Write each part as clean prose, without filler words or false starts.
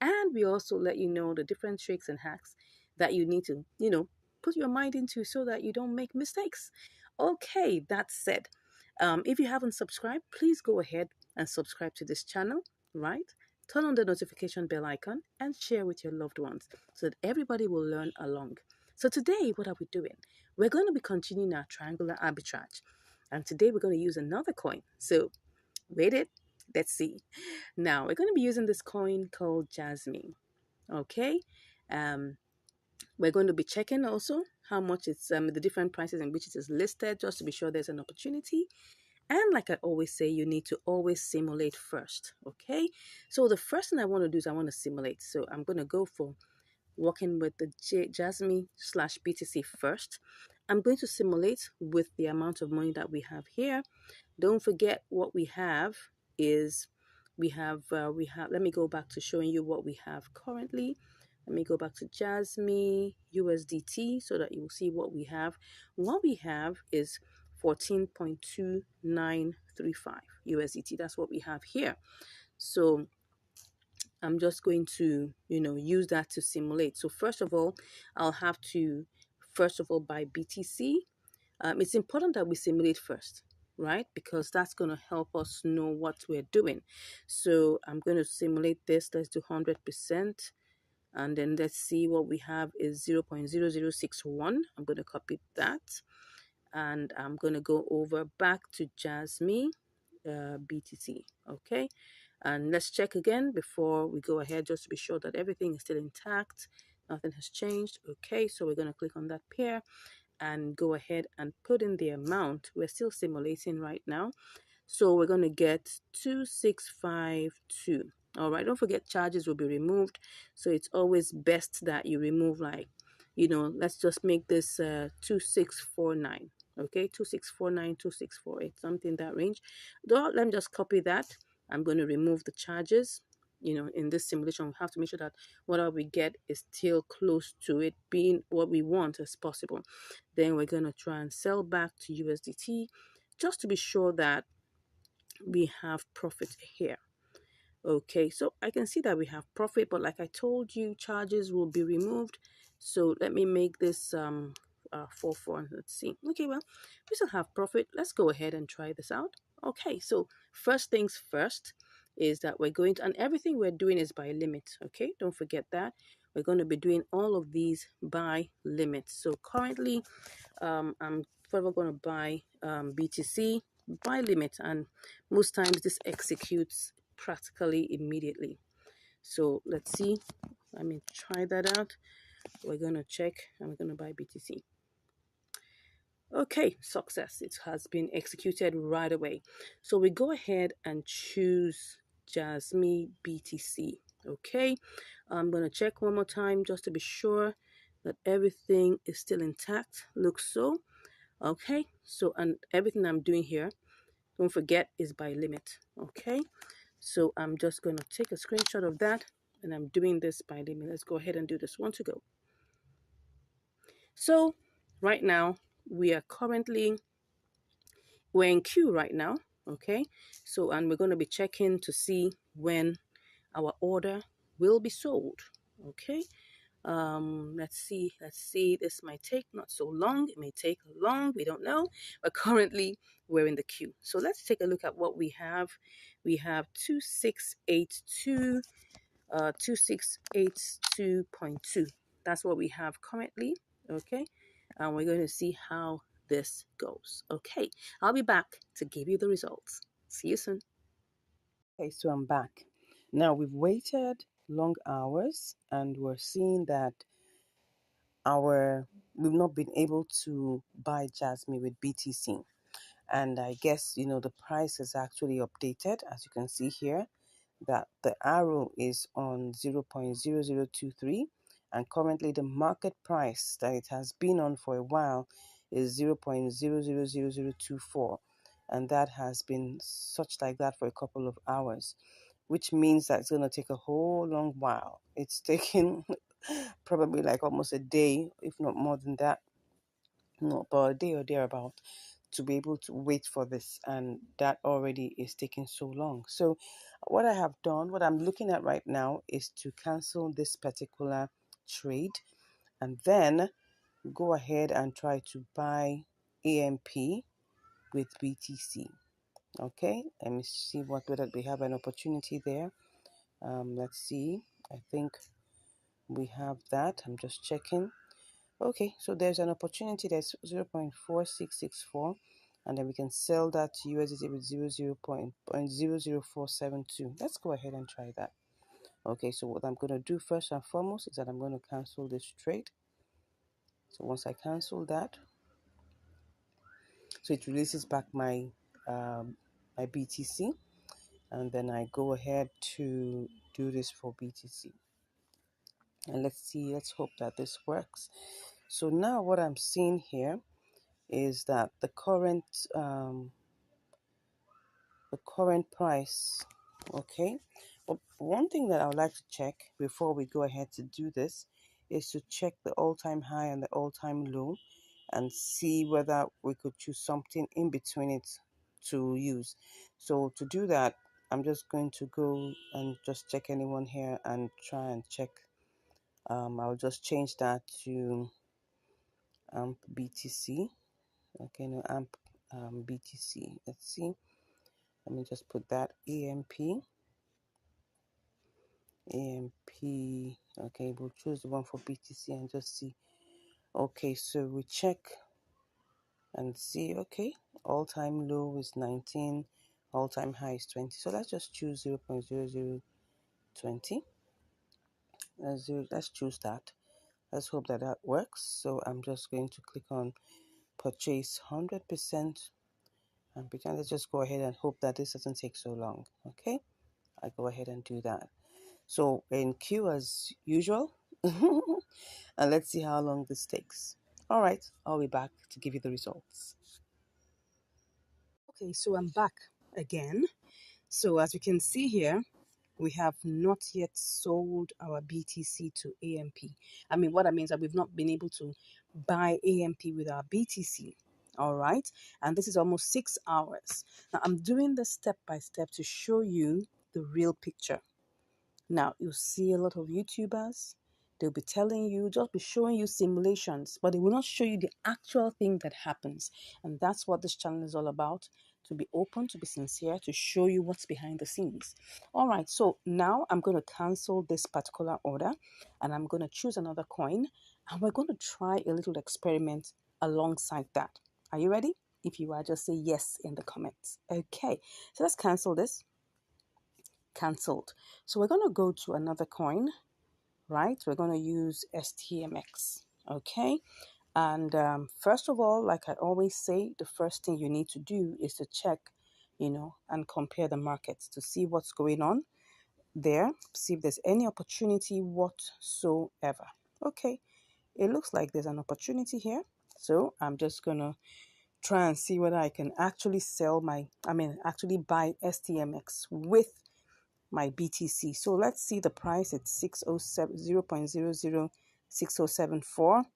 And we also let you know the different tricks and hacks that you need to, put your mind into so that you don't make mistakes. Okay, that said, if you haven't subscribed, please go ahead and subscribe to this channel, right? Turn on the notification bell icon and share with your loved ones so that everybody will learn along. So today, what are we doing? We're going to be continuing our triangular arbitrage. And today we're going to use another coin. So wait it, let's see. Now we're going to be using this coin called Jasmine. Okay. Um, we're going to be checking also how much it's the different prices in which it is listed, just to be sure there's an opportunity. And like I always say, you need to always simulate first. Okay. So the first thing I want to do is I want to simulate. So I'm going to go for working with the Jasmine slash BTC first. I'm going to simulate with the amount of money that we have here. Don't forget what we have is let me go back to showing you what we have currently. Let me go back to Jasmine USDT so that you will see what we have. What we have is 14.2935 USDT. That's what we have here. So I'm just going to, use that to simulate. So first of all, I'll have to, buy BTC. It's important that we simulate first, right? Because that's going to help us know what we're doing. So I'm going to simulate this. Let's do 100%. And then let's see what we have is 0.0061. I'm going to copy that. And I'm going to go over back to Jasmine BTC. Okay. And let's check again before we go ahead, just to be sure that everything is still intact. Nothing has changed. Okay. So we're going to click on that pair and go ahead and put in the amount. We're still simulating right now. So we're going to get 2652. All right. Don't forget charges will be removed. So it's always best that you remove let's just make this 2649. Okay. 2649, 2648, something that range. Let me just copy that. I'm going to remove the charges. In this simulation, we have to make sure that whatever we get is still close to it being what we want as possible. Then we're going to try and sell back to USDT just to be sure that we have profit here. Okay, so I can see that we have profit, but like I told you, charges will be removed. So let me make this 4 let's see. Okay, well, we still have profit. Let's go ahead and try this out. Okay, so first things first is that we're going to, and everything we're doing is by limit. Okay, don't forget that. We're going to be doing all of these by limit. So currently I'm further going to buy BTC by limit, and most times this executes practically immediately. So let's see. Let me try that out. We're going to check and we're going to buy BTC. Okay, success. It has been executed right away. So we go ahead and choose Jasmine BTC. Okay, I'm going to check one more time just to be sure that everything is still intact. Looks so. Okay, so and everything I'm doing here, don't forget, is by limit. Okay, so I'm just going to take a screenshot of that, and I'm doing this by limit. Let's go ahead and do this one to go. So right now we're in queue right now. Okay, so and we're going to be checking to see when our order will be sold. Okay, let's see, this might take not so long, it may take long, we don't know, but currently we're in the queue. So let's take a look at what we have. We have 2682 2682.2. That's what we have currently. Okay, and we're going to see how this goes. Okay, I'll be back to give you the results. See you soon. Okay, so I'm back. Now we've waited long hours and we're seeing that we've not been able to buy Jasmine with BTC. And I guess the price is actually updated, as you can see here, that the arrow is on 0.0023, and currently the market price that it has been on for a while is 0.000024, and that has been such like that for a couple of hours, which means that it's going to take a whole long while. It's taking probably like almost a day, if not more than that, no, about a day or thereabout, to be able to wait for this, and that already is taking so long. So What I have done, what I'm looking at right now, is to cancel this particular trade and then go ahead and try to buy AMP with BTC. Okay, let me see whether we have an opportunity there. Let's see. I think we have that. I'm just checking. Okay, so there's an opportunity that's 0.4664, and then we can sell that to USDT with 0.00472. Let's go ahead and try that. Okay, so what I'm going to do first and foremost is that I'm going to cancel this trade. So once I cancel that, so it releases back my my BTC, and then I go ahead to do this for BTC. And let's see, let's hope that this works. So now what I'm seeing here is that the current price. Okay, but one thing that I would like to check before we go ahead to do this is to check the all-time high and the all-time low and see whether we could choose something in between it to use. So to do that, I'm just going to go and just check anyone here and try and check. I'll just change that to AMP BTC. Okay, no, AMP BTC. Let's see. Let me just put that AMP. Okay, we'll choose the one for BTC and just see. Okay, so we check and see. Okay, all-time low is 19, all-time high is 20. So let's just choose 0.0020. Let's choose that. Let's hope that that works. So I'm just going to click on purchase 100%, and pretend. Let's just go ahead and hope that this doesn't take so long. Okay, I go ahead and do that. So in queue as usual. And let's see how long this takes. All right, I'll be back to give you the results. Okay, so I'm back again. So as you can see here, we have not yet sold our BTC to AMP. I mean, what I mean is that we've not been able to buy AMP with our BTC. All right, and this is almost 6 hours. Now I'm doing this step by step to show you the real picture. Now, you'll see a lot of YouTubers, they'll be telling you, just be showing you simulations, but they will not show you the actual thing that happens. And that's what this channel is all about, to be open, to be sincere, to show you what's behind the scenes. All right, so now I'm going to cancel this particular order and I'm going to choose another coin and we're going to try a little experiment alongside that. Are you ready? If you are, just say yes in the comments. Okay, so let's cancel this. Cancelled. So we're going to go to another coin, right? We're going to use STMX. Okay, and first of all, like I always say, the first thing you need to do is to check, and compare the markets to see what's going on there, see if there's any opportunity whatsoever. Okay, it looks like there's an opportunity here, so I'm just gonna try and see whether I can actually actually buy STMX with my BTC. So let's see the price. It's 607 0.006074,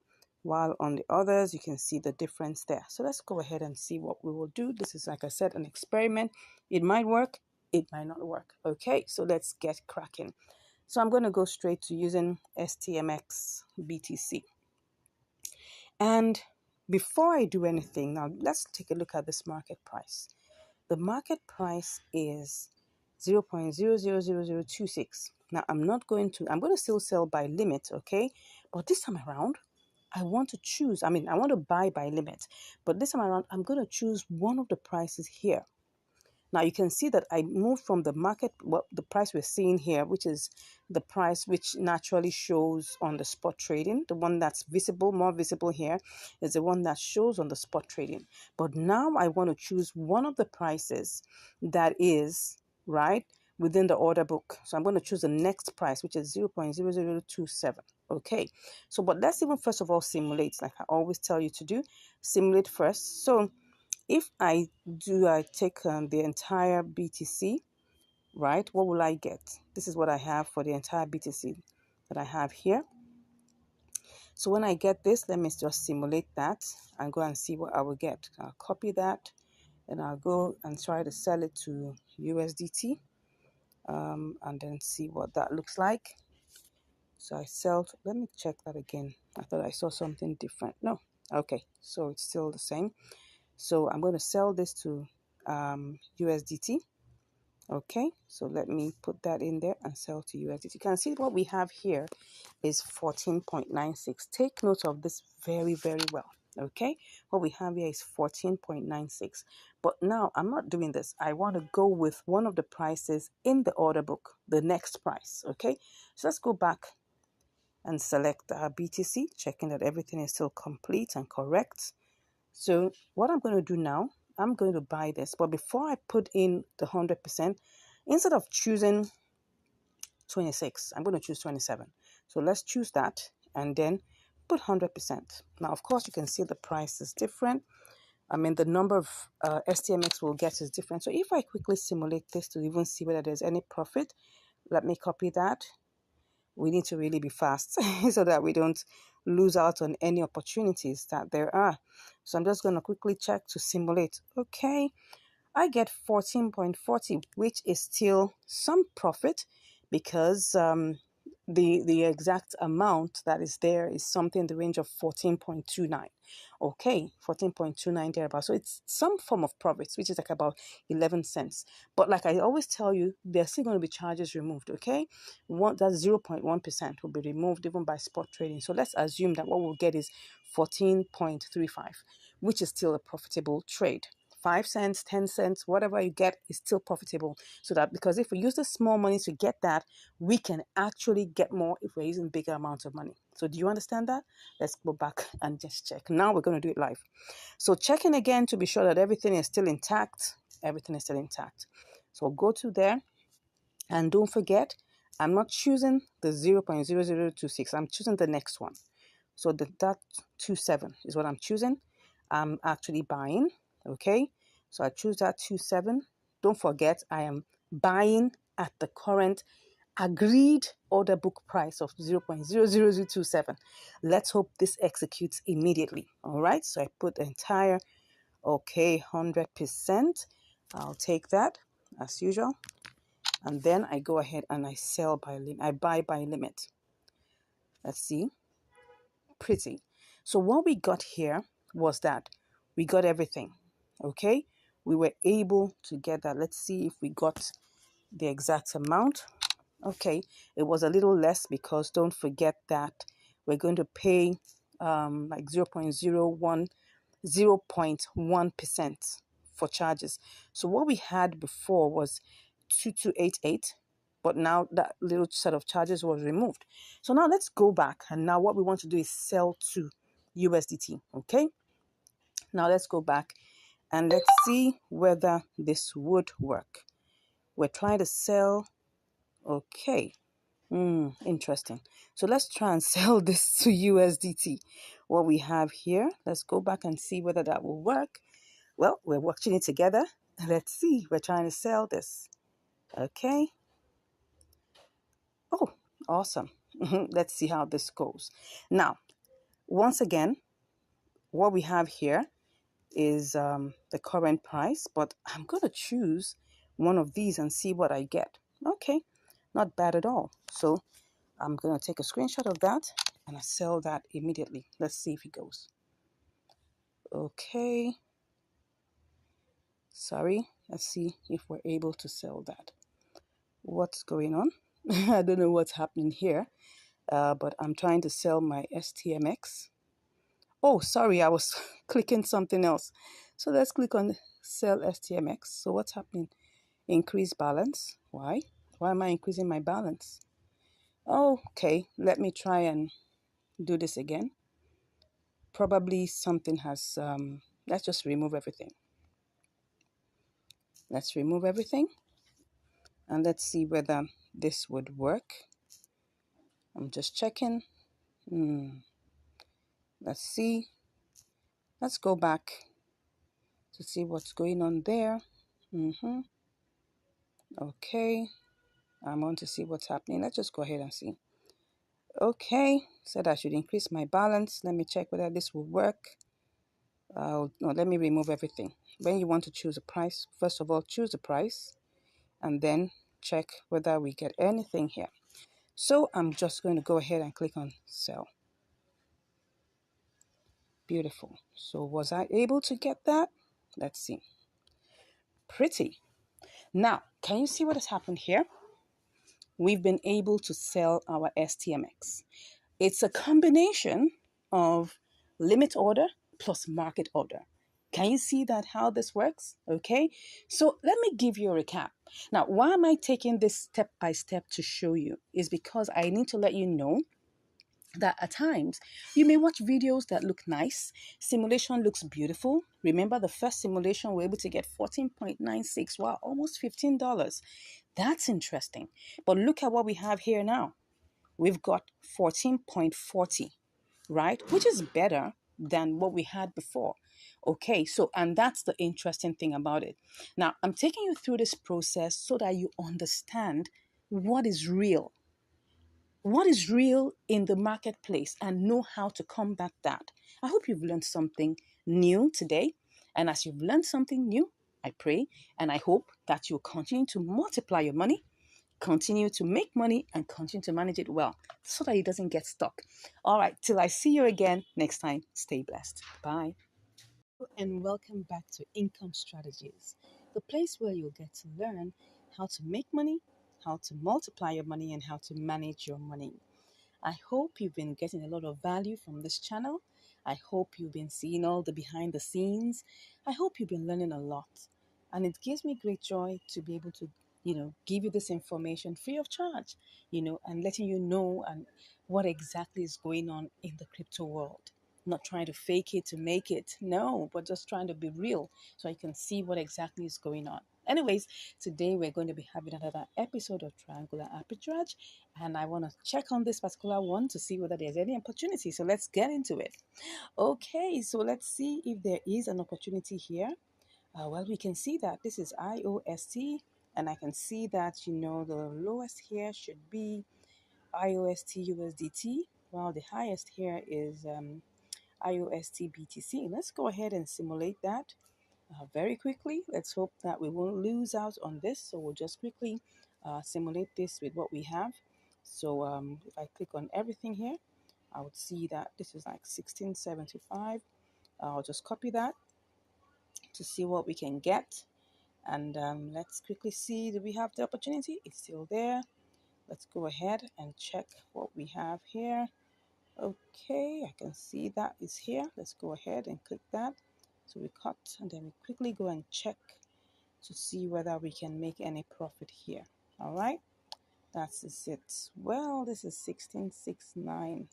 while on the others you can see the difference there. So let's go ahead and see what we will do. This is, like I said, an experiment. It might work, it might not work. Okay, so let's get cracking. So I'm going to go straight to using STMX BTC. And before I do anything, now let's take a look at this market price. The market price is 0.000026. Now I'm going to still sell by limit, okay? But this time around, I want to choose, I want to buy by limit, but this time around, I'm going to choose one of the prices here. Now you can see that I moved from the market, the price we're seeing here, which is the price which naturally shows on the spot trading. The one that's visible, more visible here, is the one that shows on the spot trading. But now I want to choose one of the prices that is, right, within the order book. So I'm going to choose the next price, which is 0.0027. Okay, so but let's even first of all simulate, like I always tell you to do. Simulate first. So if I take the entire BTC, right, what will I get? This is what I have for the entire BTC that I have here. So when I get this, let me just simulate that and go and see what I will get. I'll copy that and I'll go and try to sell it to USDT. and then see what that looks like. So I sell, let me check that again. I thought I saw something different. No, okay, so it's still the same. So I'm going to sell this to USDT. Okay, so let me put that in there and sell to USDT. You can see what we have here is 14.96. Take note of this very, very well. Okay, what we have here is 14.96. But now I'm not doing this. I want to go with one of the prices in the order book, the next price. Okay, so let's go back and select our BTC, checking that everything is still complete and correct. So what I'm going to do now, I'm going to buy this. But before I put in the 100%, instead of choosing 26, I'm going to choose 27. So let's choose that and then put 100%. Now, of course, you can see the price is different. I mean, the number of STMX we'll get is different. So if I quickly simulate this to even see whether there's any profit, let me copy that. We need to really be fast so that we don't lose out on any opportunities that there are. So I'm just going to quickly check to simulate. Okay, I get 14.40, which is still some profit because the exact amount that is there is something in the range of 14.29. Okay, 14.29 thereabouts. So it's some form of profits, which is like about 11 cents. But like I always tell you, there's still going to be charges removed. Okay, that's 0.1% will be removed even by spot trading. So let's assume that what we'll get is 14.35, which is still a profitable trade. 5 cents, 10 cents, whatever you get is still profitable. So that because if we use the small money to get that, we can actually get more if we're using bigger amounts of money. So do you understand that? Let's go back and just check. Now we're going to do it live. So checking again to be sure that everything is still intact. Everything is still intact. So go to there and don't forget, I'm not choosing the 0.0026. I'm choosing the next one. So that 27 is what I'm choosing. I'm actually buying. Okay, so I choose that 27. Don't forget, I am buying at the current agreed order book price of 0.00027. Let's hope this executes immediately. All right, so I put the entire, okay, 100%. I'll take that as usual. And then I go ahead and I sell by limit. I buy by limit. Let's see. Pretty. So what we got here was that we got everything. Okay, we were able to get that. Let's see if we got the exact amount. Okay, it was a little less because don't forget that we're going to pay like 0.1% for charges. So what we had before was 2288, but now that little set of charges was removed. So now let's go back, and now what we want to do is sell to USDT. Okay, now let's go back and let's see whether this would work. We're trying to sell. Okay, interesting. So let's try and sell this to USDT. What we have here, let's go back and see whether that will work. Well, we're watching it together. Let's see. We're trying to sell this. Okay. Oh, awesome. Let's see how this goes. Now, once again, what we have here is the current price, but I'm going to choose one of these and see what I get. Okay, not bad at all. So I'm going to take a screenshot of that and I sell that immediately. Let's see if it goes. Okay. Sorry. Let's see if we're able to sell that. What's going on? I don't know what's happening here, but I'm trying to sell my STMX. Oh, sorry, I was clicking something else. So let's click on sell STMX. So what's happening? Increase balance. Why? Why am I increasing my balance? Okay, let me try and do this again. Probably something has, let's just remove everything. Let's remove everything. And let's see whether this would work. I'm just checking. Let's see. Let's go back to see what's going on there. Okay. I want to see what's happening. Let's just go ahead and see. Okay. Said I should increase my balance. Let me check whether this will work. No, let me remove everything. When you want to choose a price, first of all, choose the price. And then check whether we get anything here. So I'm just going to go ahead and click on sell. Beautiful. So was I able to get that? Let's see. Pretty. Now, can you see what has happened here? We've been able to sell our STMX. It's a combination of limit order plus market order. Can you see that how this works? Okay, so let me give you a recap. Now, why am I taking this step by step to show you? Is because I need to let you know that at times you may watch videos that look nice, simulation looks beautiful. Remember the first simulation we were able to get 14.96, wow, almost $15. That's interesting. But look at what we have here now. We've got 14.40, right? Which is better than what we had before. Okay, so, and that's the interesting thing about it. Now, I'm taking you through this process so that you understand what is real. What is real in the marketplace and know how to combat that. I hope you've learned something new today. And as you've learned something new, I pray and I hope that you'll continue to multiply your money, continue to make money, and continue to manage it well so that it doesn't get stuck. All right, till I see you again next time, stay blessed. Bye. And welcome back to Income Strategies, the place where you'll get to learn how to make money, how to multiply your money, and how to manage your money. I hope you've been getting a lot of value from this channel. I hope you've been seeing all the behind the scenes. I hope you've been learning a lot. And it gives me great joy to be able to, give you this information free of charge, and letting you know and what exactly is going on in the crypto world. Not trying to fake it to make it, no, but just trying to be real so you can see what exactly is going on. Anyways, today we're going to be having another episode of Triangular Arbitrage, and I want to check on this particular one to see whether there's any opportunity. So let's get into it. Okay, so let's see if there is an opportunity here. Well, we can see that this is IOST, and I can see that, the lowest here should be IOST USDT, while the highest here is IOST BTC. Let's go ahead and simulate that very quickly. Let's hope that we won't lose out on this. So we'll just quickly simulate this with what we have. So if I click on everything here, I would see that this is like 1675. I'll just copy that to see what we can get. And let's quickly see, do we have the opportunity? It's still there. Let's go ahead and check what we have here. Okay, I can see that is here. Let's go ahead and click that. So we cut and then we quickly go and check to see whether we can make any profit here. All right, that's it. Well, this is 1669.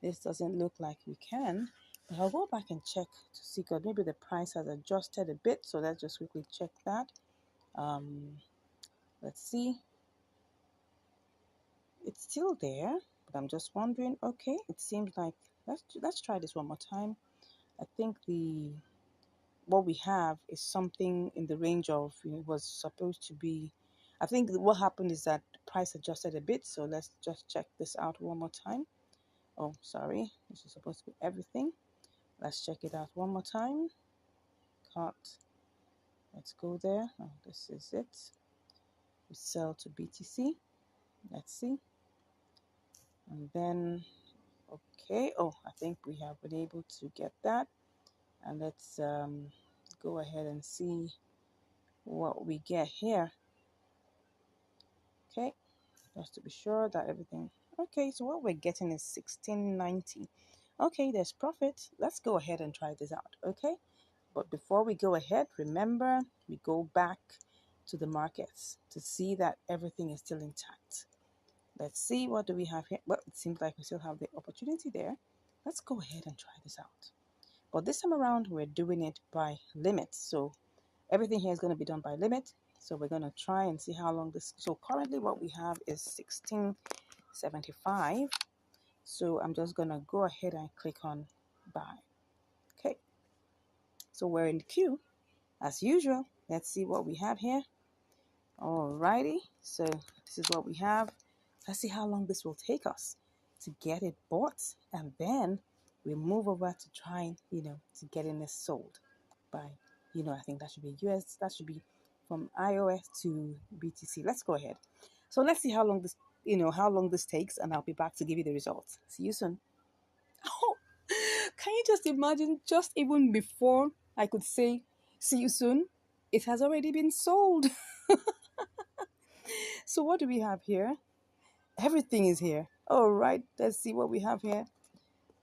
This doesn't look like we can, but I'll go back and check to see, because maybe the price has adjusted a bit. So let's just quickly check that. Let's see. It's still there, but I'm just wondering. Okay, it seems like let's try this one more time. I think what we have is something in the range of, it was supposed to be, I think what happened is that the price adjusted a bit. So let's just check this out one more time. Oh, sorry, this is supposed to be everything. Let's check it out one more time. Cut. Let's go there. Oh, this is it. We sell to BTC. Let's see. And then, okay. Oh, I think we have been able to get that. And let's go ahead and see what we get here. Okay, just to be sure that everything. Okay, so what we're getting is 1690. Okay, there's profit. Let's go ahead and try this out. Okay, but before we go ahead, remember, we go back to the markets to see that everything is still intact. Let's see, what do we have here? Well, it seems like we still have the opportunity there. Let's go ahead and try this out. But this time around, we're doing it by limit. So everything here is going to be done by limit. So we're going to try and see how long this. So currently what we have is 1675. So I'm just going to go ahead and click on buy. Okay. So we're in the queue as usual. Let's see what we have here. Alrighty. So this is what we have. Let's see how long this will take us to get it bought, and then we move over to trying, to getting this sold by, I think that should be US, that should be from iOS to BTC. Let's go ahead. So let's see how long this, how long this takes, and I'll be back to give you the results. See you soon. Oh, can you just imagine? Just even before I could say see you soon, it has already been sold. So what do we have here? Everything is here. All right, let's see what we have here.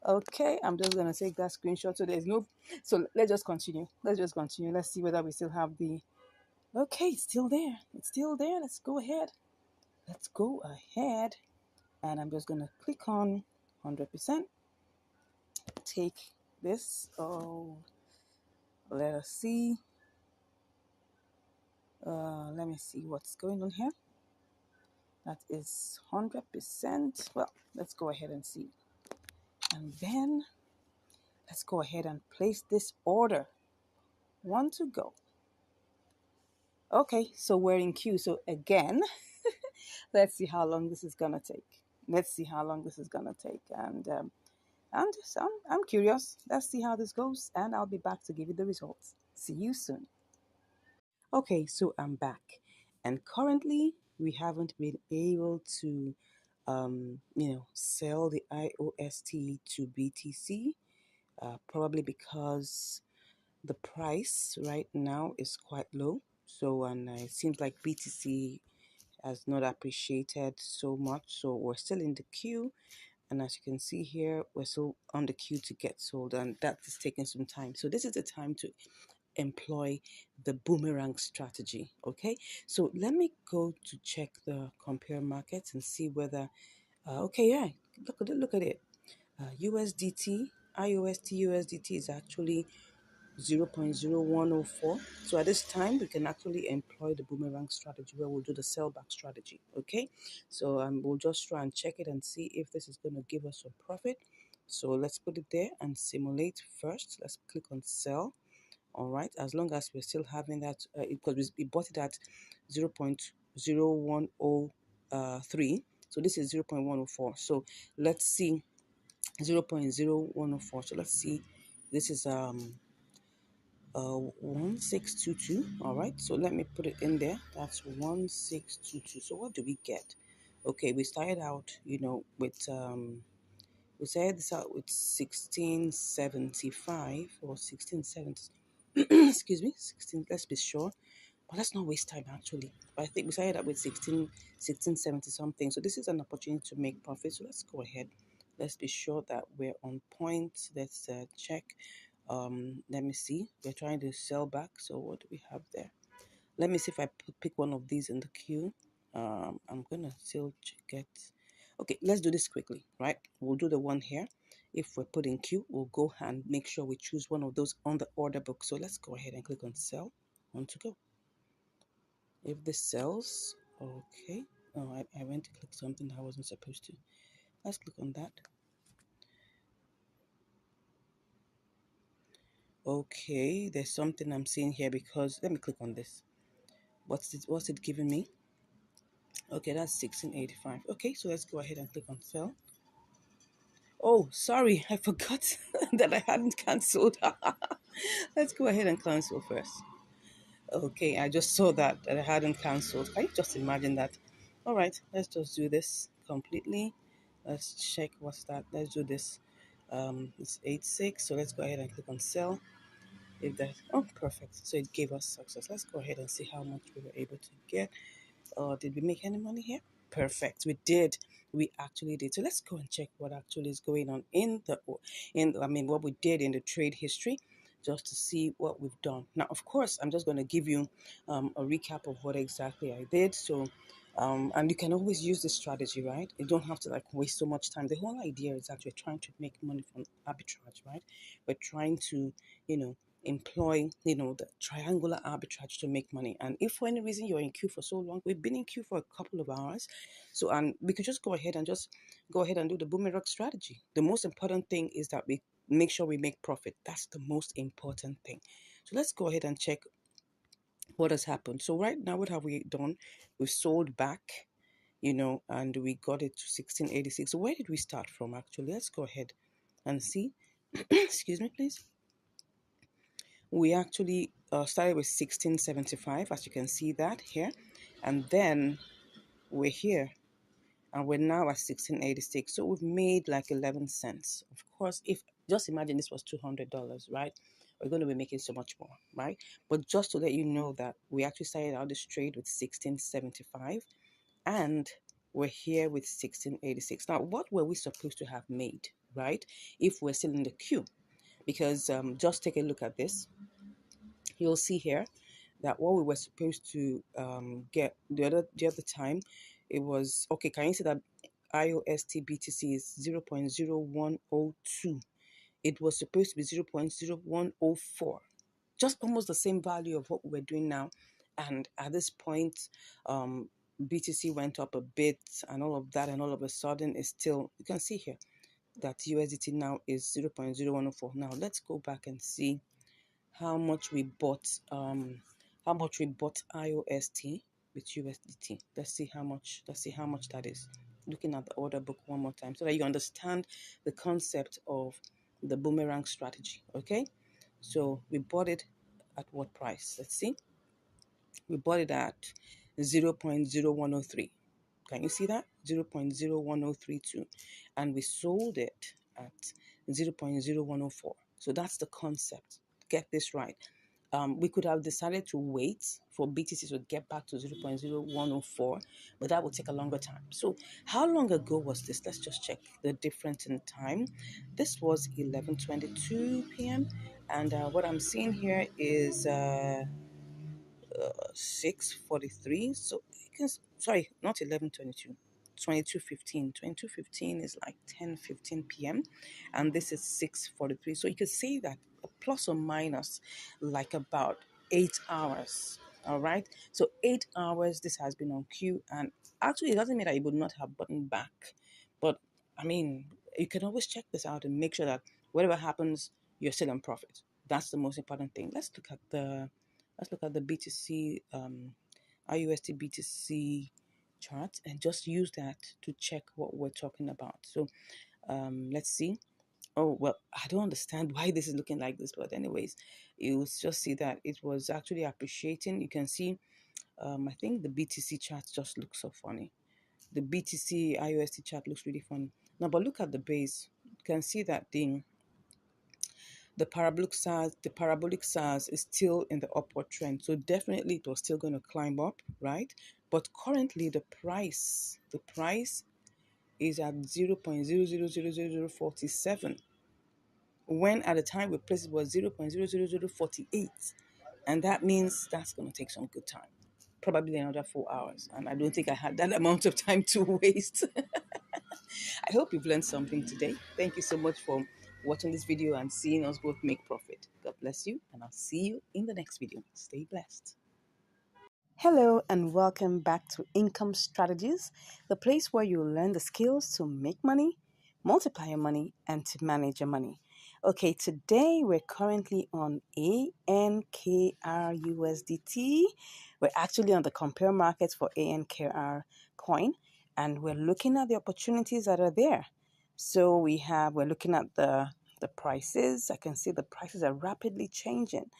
Okay, I'm just gonna take that screenshot. So there's no. So let's just continue. Let's just continue. Let's see whether we still have the. Okay, it's still there. It's still there. Let's go ahead. Let's go ahead, and I'm just gonna click on 100%. Take this. Oh, let us see. Let me see what's going on here. That is 100%. Well, let's go ahead and see. And then let's go ahead and place this order. One to go. Okay, so we're in queue. So again, let's see how long this is gonna take. Let's see how long this is gonna take. And so I'm curious. Let's see how this goes, and I'll be back to give you the results. See you soon. Okay, so I'm back, and currently we haven't been able to, sell the IOST to BTC, probably because the price right now is quite low. So, and it seems like BTC has not appreciated so much. So we're still in the queue. And as you can see here, we're still on the queue to get sold, and that is taking some time. So this is the time to employ the boomerang strategy. Okay, so let me go to check the compare markets and see whether okay, yeah, look at it. USDT, IOST USDT is actually 0.0104. So at this time, we can actually employ the boomerang strategy where we'll do the sellback strategy. Okay, so we'll just try and check it and see if this is going to give us some profit. So let's put it there and simulate first. Let's click on sell. All right, as long as we're still having that, because we bought it at 0.0103. So this is 0.104. So let's see 0.0104. So let's see. This is 1622. All right, so let me put it in there. That's 1622. So what do we get? Okay, we started out, with we started this out with 1675 or 1670. Excuse me, 16. Let's be sure. But let's not waste time actually. But I think we started out with 1670 something. So this is an opportunity to make profit. So let's go ahead. Let's be sure that we're on point. Let's check. Let me see. We're trying to sell back. So what do we have there? Let me see if I pick one of these in the queue. I'm gonna still get. Okay, let's do this quickly, right? We'll do the one here. If we're put in queue, we'll go and make sure we choose one of those on the order book. So let's go ahead and click on sell. On to go. If this sells, okay. Oh, I went to click something that I wasn't supposed to. Let's click on that. Okay, there's something I'm seeing here because let me click on this. What's it giving me? Okay, that's 1685. Okay, so let's go ahead and click on sell. Oh, sorry, I forgot that I hadn't cancelled. Let's go ahead and cancel first. Okay, I just saw that I hadn't cancelled. Can you just imagine that? All right, let's just do this completely. Let's check what's that. Let's do this. It's 86. So let's go ahead and click on sell. If that, oh, perfect. So it gave us success. Let's go ahead and see how much we were able to get. Did we make any money here? Perfect. We did. We actually did. So let's go and check what actually is going on what we did in the trade history, just to see what we've done. Now, of course, I'm just going to give you a recap of what exactly I did. So, and you can always use this strategy, right? You don't have to like waste so much time. The whole idea is that we're trying to make money from arbitrage, right? We're trying to, employ, the triangular arbitrage to make money. And if for any reason you're in queue for so long, we've been in queue for a couple of hours. So, and we could just go ahead and do the boomerang strategy. The most important thing is that we make sure we make profit. That's the most important thing. So let's go ahead and check what has happened. So right now, what have we done? We've sold back, and we got it to 1686. So where did we start from actually? Let's go ahead and see. Excuse me, please. We actually started with 1675, as you can see that here, and then we're here, and we're now at 1686. So we've made like 11 cents. Of course, if just imagine this was $200, right? We're going to be making so much more, right? But just to let you know that we actually started out this trade with 1675, and we're here with 1686. Now, what were we supposed to have made, right? If we're still in the queue, because just take a look at this. You'll see here that what we were supposed to get the other time, it was okay. Can you see that IOST BTC is 0.0102? It was supposed to be 0.0104, just almost the same value of what we're doing now. And at this point, BTC went up a bit and all of that, and all of a sudden it's still, you can see here that USDT now is 0.0104. Now let's go back and see how much we bought IOST with USDT. Let's see how much that is. Looking at the order book one more time so that you understand the concept of the boomerang strategy. Okay, so we bought it at what price? Let's see. We bought it at 0.0103. Can you see that? 0.01032. And we sold it at 0.0104. So that's the concept. Get this right. We could have decided to wait for BTC to get back to 0.0104, but that would take a longer time. So how long ago was this? Let's just check the difference in time. This was 11:22 p.m. And what I'm seeing here is 6:43. So you can, sorry, not 11:22. 22:15 is like 10:15 p.m. and this is 6:43. So you could say that plus or minus like about 8 hours. All right, so 8 hours this has been on queue, and actually it doesn't mean that it would not have buttoned back, but I mean, you can always check this out and make sure that whatever happens, you're still in profit. That's the most important thing. Let's look at the BTC IUSD BTC chart and just use that to check what we're talking about. So let's see. Oh, well, I don't understand why this is looking like this, but anyways, you'll just see that it was actually appreciating. You can see, I think the BTC chart just looks so funny. The BTC IUSD chart looks really funny. Now, but look at the base. You can see that the parabolic SARS is still in the upward trend. So definitely it was still going to climb up, right? But currently the price is at 0.000047, when at the time we placed it was 0.00048. And that means that's going to take some good time. Probably another 4 hours. And I don't think I had that amount of time to waste. I hope you've learned something today. Thank you so much for watching this video and seeing us both make profit. God bless you, and I'll see you in the next video. Stay blessed. Hello, and welcome back to Income Strategies, the place where you learn the skills to make money, multiply your money, and to manage your money. Okay, today we're currently on ANKRUSDT. We're actually on the compare markets for ANKR coin, and we're looking at the opportunities that are there. So we're looking at the prices. I can see the prices are rapidly changing.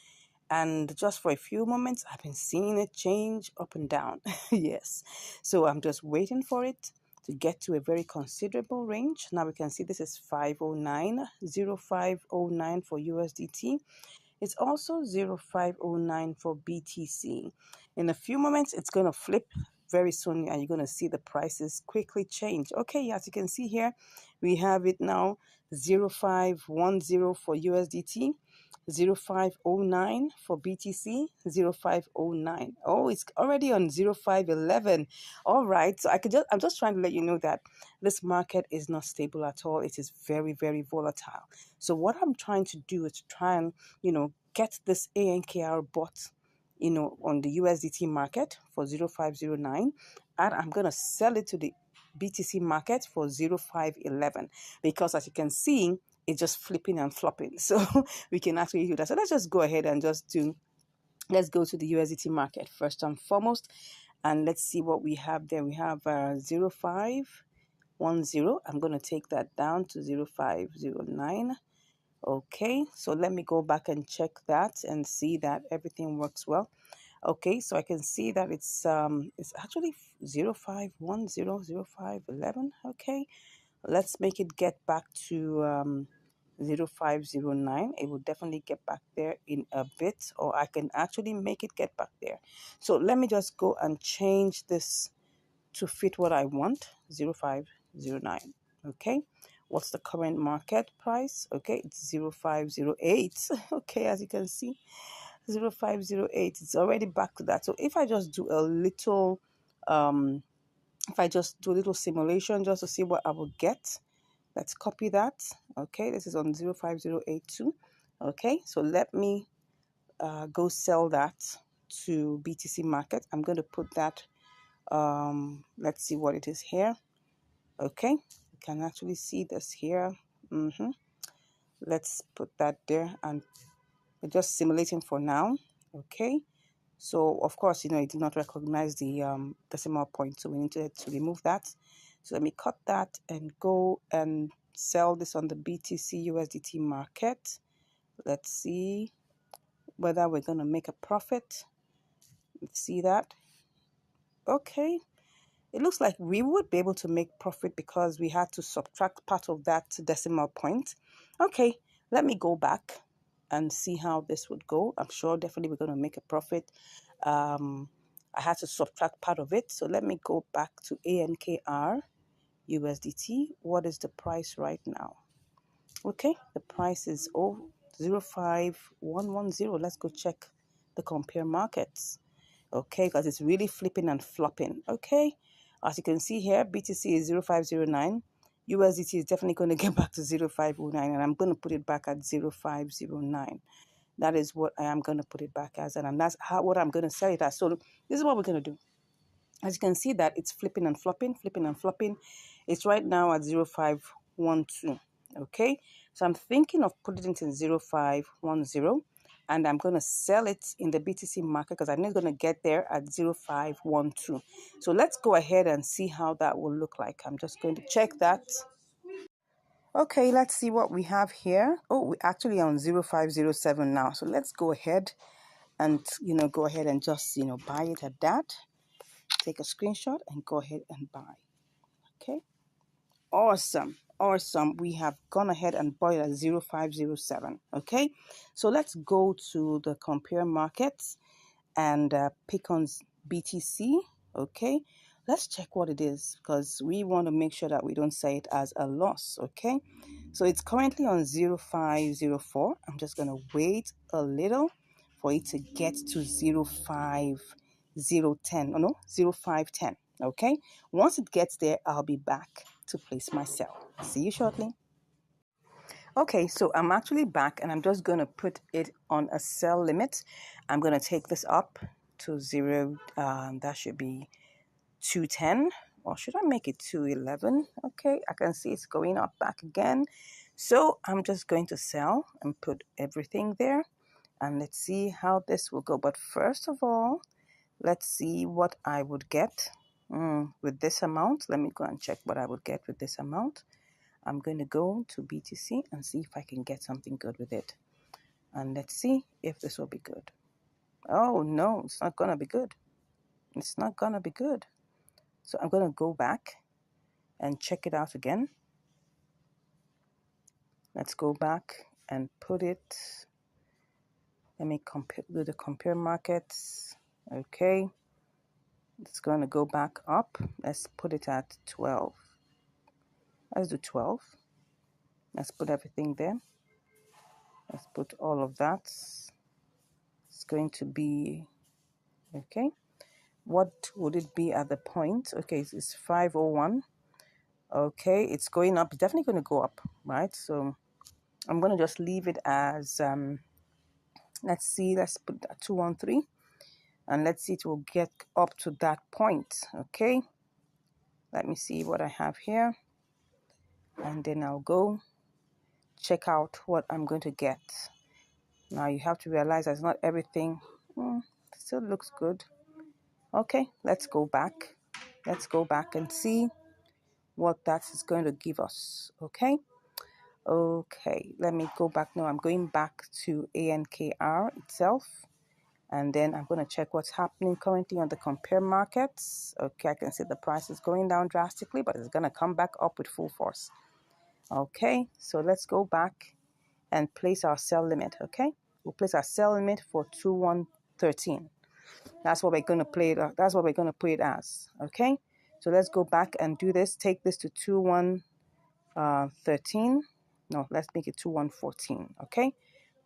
And just for a few moments, I've been seeing it change up and down. Yes. So I'm just waiting for it to get to a very considerable range. Now we can see this is 509, 0509 for USDT. It's also 0509 for BTC. In a few moments, it's going to flip very soon, and you're going to see the prices quickly change. Okay, as you can see here, we have it now 0510 for USDT, 0509 for BTC, 0509. Oh, it's already on 0511. All right, so I'm just trying to let you know that this market is not stable at all. It is very, very volatile. So what I'm trying to do is to try and, get this ANKR bot, on the USDT market for 0509, and I'm going to sell it to the BTC market for 0511, because as you can see, it's just flipping and flopping. So we can actually do that. So let's just go ahead and let's go to the USDT market first and foremost, and let's see what we have there. We have 0510. I'm going to take that down to 0509. Okay, so let me go back and check that and see that everything works well. Okay, so I can see that it's actually 05100511. Okay, let's make it get back to 0509. It will definitely get back there in a bit, or I can actually make it get back there. So let me just go and change this to fit what I want. 0509. Okay, what's the current market price? Okay, it's 0508. Okay, as you can see, 0508. It's already back to that. So if I just do a little if I just do a little simulation just to see what I will get, let's copy that. Okay, this is on 05082. Okay, so let me go sell that to BTC market. I'm going to put that, let's see what it is here. Okay, you can actually see this here. Let's put that there, and we're just simulating for now. Okay, so of course, it did not recognize the decimal point, so we need to remove that. So let me cut that and go and sell this on the BTC USDT market. Let's see whether we're going to make a profit. Let's see that. Okay, it looks like we would be able to make profit because we had to subtract part of that decimal point. Okay, let me go back and see how this would go. I'm sure definitely we're going to make a profit. I had to subtract part of it. So let me go back to ANKR USDT. What is the price right now? Okay, the price is 05110. Let's go check the compare markets. Okay, because it's really flipping and flopping. Okay, as you can see here, BTC is 0509. USDT is definitely going to get back to 0509, and I'm going to put it back at 0509. That is what I am going to put it back as, and that's what I'm going to sell it as. So this is what we're going to do. As you can see that it's flipping and flopping, flipping and flopping. It's right now at 0512. Okay, so I'm thinking of putting it in 0510, and I'm going to sell it in the BTC market because I know it's going to get there at 0512. So let's go ahead and see how that will look like. I'm just going to check that. Okay, let's see what we have here. Oh, we're actually on 0507 now. So let's go ahead and, go ahead and just, buy it at that. Take a screenshot and go ahead and buy. Okay, awesome. We have gone ahead and bought it at 0507. Okay, so let's go to the compare markets and pick on BTC. Okay, let's check what it is because we want to make sure that we don't say it as a loss. Okay, so it's currently on 0504. I'm just going to wait a little for it to get to 05010. Oh no, 0510. Okay, once it gets there, I'll be back to place my sell. See you shortly. Okay, so I'm actually back and I'm just going to put it on a sell limit. I'm going to take this up to 0. That should be 210, or should I make it 211? Okay, I can see it's going up back again. So I'm just going to sell and put everything there. And let's see how this will go. But first of all, let's see what I would get with this amount. Let me go and check what I would get with this amount. I'm going to go to BTC and see if I can get something good with it. And let's see if this will be good. Oh, no, it's not going to be good. It's not going to be good. So I'm going to go back and check it out again. Let's go back and put it. Let me do the compare markets. Okay. It's going to go back up. Let's put it at 12. Let's do 12. Let's put everything there. Let's put all of that. It's going to be, okay. What would it be at the point? Okay, it's 501. Okay, it's going up. It's definitely going to go up, right? So I'm going to just leave it as, let's see, let's put that 213. And let's see, it will get up to that point. Okay, let me see what I have here. And then I'll go check out what I'm going to get. Now you have to realize that's not everything. Still looks good. Okay, let's go back. Let's go back and see what that is going to give us. Okay, Okay, let me go back now. I'm going back to ANKR itself, and then I'm going to check what's happening currently on the compare markets. Okay, I can see the price is going down drastically, but it's going to come back up with full force. Okay, so let's go back and place our sell limit. Okay, we'll place our sell limit for 2113. That's what we're going to play it. That's what we're going to put it as. Okay, so let's go back and do this. Take this to 2113. No, let's make it 2114. Okay,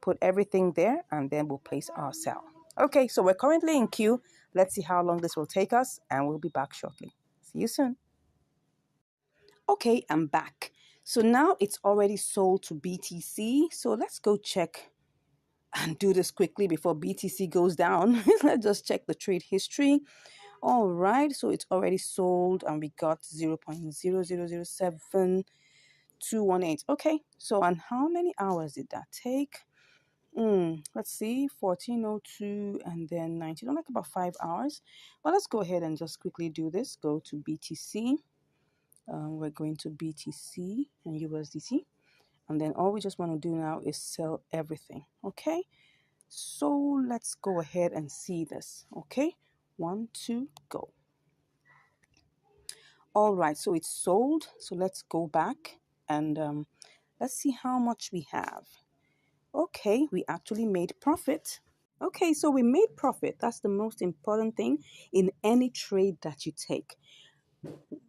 put everything there, and then we'll place our sell. Okay, so we're currently in queue. Let's see how long this will take us, and we'll be back shortly. See you soon. Okay, I'm back. So now it's already sold to BTC. So let's go check and do this quickly before BTC goes down. Let's just check the trade history. All right, so it's already sold and we got 0.0007218. Okay, so and how many hours did that take? Let's see, 1402 and then 19, like about 5 hours. But let's go ahead and just quickly do this. Go to BTC. We're going to BTC and USDT. And then all we just want to do now is sell everything. Okay, so let's go ahead and see this. Okay, 1, 2, go. All right, so it's sold. So let's go back and let's see how much we have. Okay, we actually made profit. Okay, so we made profit. That's the most important thing in any trade that you take.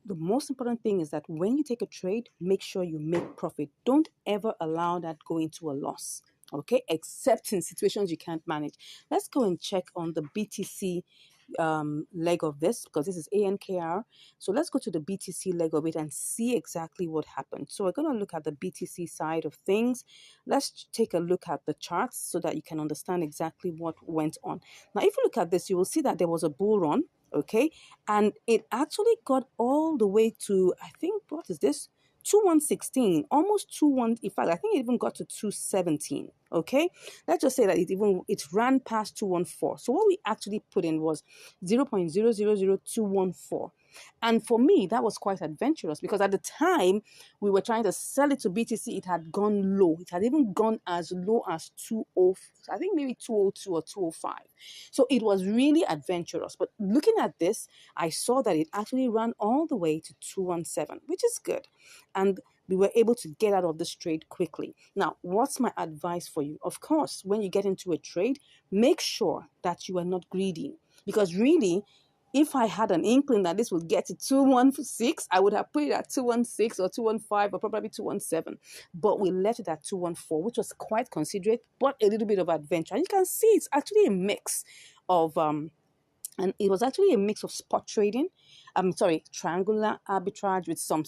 The most important thing is that when you take a trade, make sure you make profit. Don't ever allow that go into a loss. Okay, except in situations you can't manage. Let's go and check on the BTC leg of this, because this is ANKR. So let's go to the BTC leg of it and see exactly what happened. So we're going to look at the BTC side of things. Let's take a look at the charts so that you can understand exactly what went on. Now, if you look at this, you will see that there was a bull run. Okay, and it actually got all the way to, I think, what is this? 2116, almost 21. In fact, I think it even got to 217. Okay, let's just say that it ran past 214. So what we actually put in was 0.000214. And for me, that was quite adventurous because at the time we were trying to sell it to BTC, it had gone low. It had even gone as low as 20, I think maybe 202 or 205. So it was really adventurous. But looking at this, I saw that it actually ran all the way to 217, which is good. And we were able to get out of this trade quickly. Now, what's my advice for you? Of course, when you get into a trade, make sure that you are not greedy. Because really, if I had an inkling that this would get to 216, I would have put it at 216 or 215 or probably 217. But we left it at 214, which was quite considerate, but a little bit of adventure. And you can see it's actually a mix of and it was actually a mix of spot trading. Triangular arbitrage with some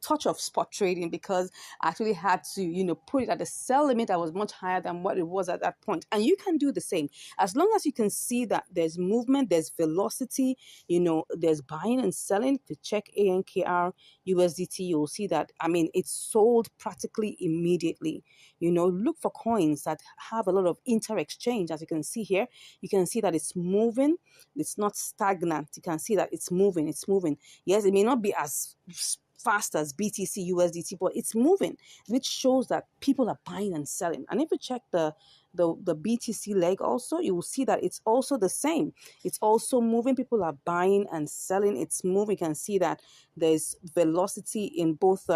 touch of spot trading, because I actually had to, put it at a sell limit that was much higher than what it was at that point. And you can do the same. As long as you can see that there's movement, there's velocity, there's buying and selling. To check ANKR USDT, you'll see that, it's sold practically immediately. Look for coins that have a lot of inter-exchange. As you can see here, you can see that it's moving. It's not stagnant. You can see that it's moving. It's moving. Yes, it may not be as fast as BTC USDT, but it's moving, which shows that people are buying and selling. And if you check the BTC leg also, you will see that it's also the same. It's also moving. People are buying and selling. It's moving. You can see that there's velocity in both.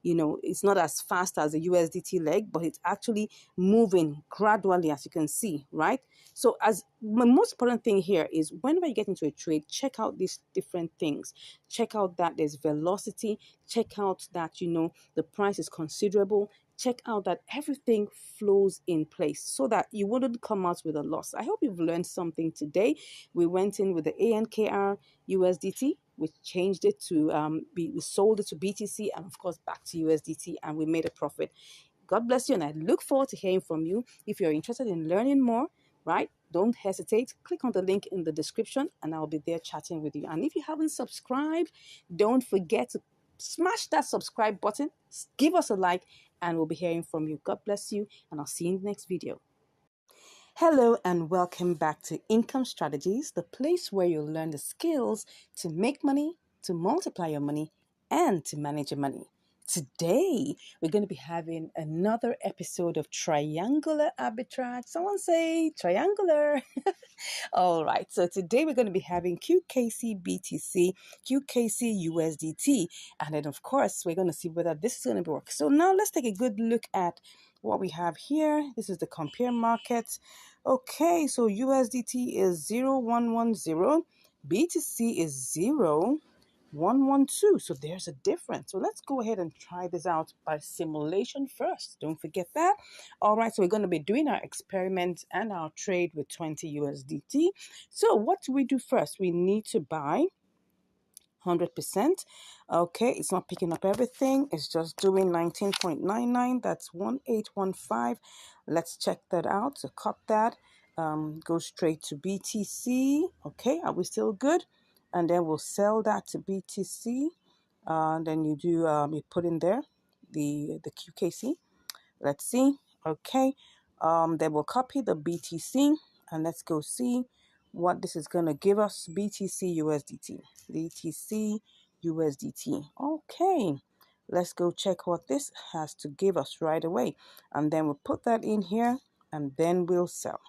It's not as fast as the USDT leg, but it's actually moving gradually, as you can see, right? So as the most important thing here is whenever you get into a trade, check out these different things. Check out that there's velocity. Check out that, the price is considerable. Check out that everything flows in place so that you wouldn't come out with a loss. I hope you've learned something today. We went in with the ANKR USDT. We changed it to, we sold it to BTC and of course back to USDT, and we made a profit. God bless you, and I look forward to hearing from you. If you're interested in learning more, right, don't hesitate. Click on the link in the description and I'll be there chatting with you. And if you haven't subscribed, don't forget to smash that subscribe button, give us a like, and we'll be hearing from you. God bless you, and I'll see you in the next video. Hello and welcome back to Income Strategies, the place where you'll learn the skills to make money, to multiply your money, and to manage your money. Today, we're going to be having another episode of Triangular Arbitrage. Someone say triangular. All right, so today we're going to be having QKC BTC, QKC USDT, and then of course we're going to see whether this is going to work. So now let's take a good look at what we have here. This is the compare market. Okay, so USDT is 0110, BTC is 0112. So there's a difference. So let's go ahead and try this out by simulation first. Don't forget that. All right, so we're going to be doing our experiment and our trade with 20 USDT. So what do we do first? We need to buy 100%. Okay, it's not picking up everything. It's just doing 19.99. That's 1815. Let's check that out. So cut that. Go straight to BTC. Okay, are we still good? And then we'll sell that to BTC. Then you do you put in there the QKC. Let's see. Okay. Then we'll copy the BTC and let's go see what this is going to give us. BTC USDT. BTC USDT. Okay. Let's go check what this has to give us right away. And then we'll put that in here and then we'll sell.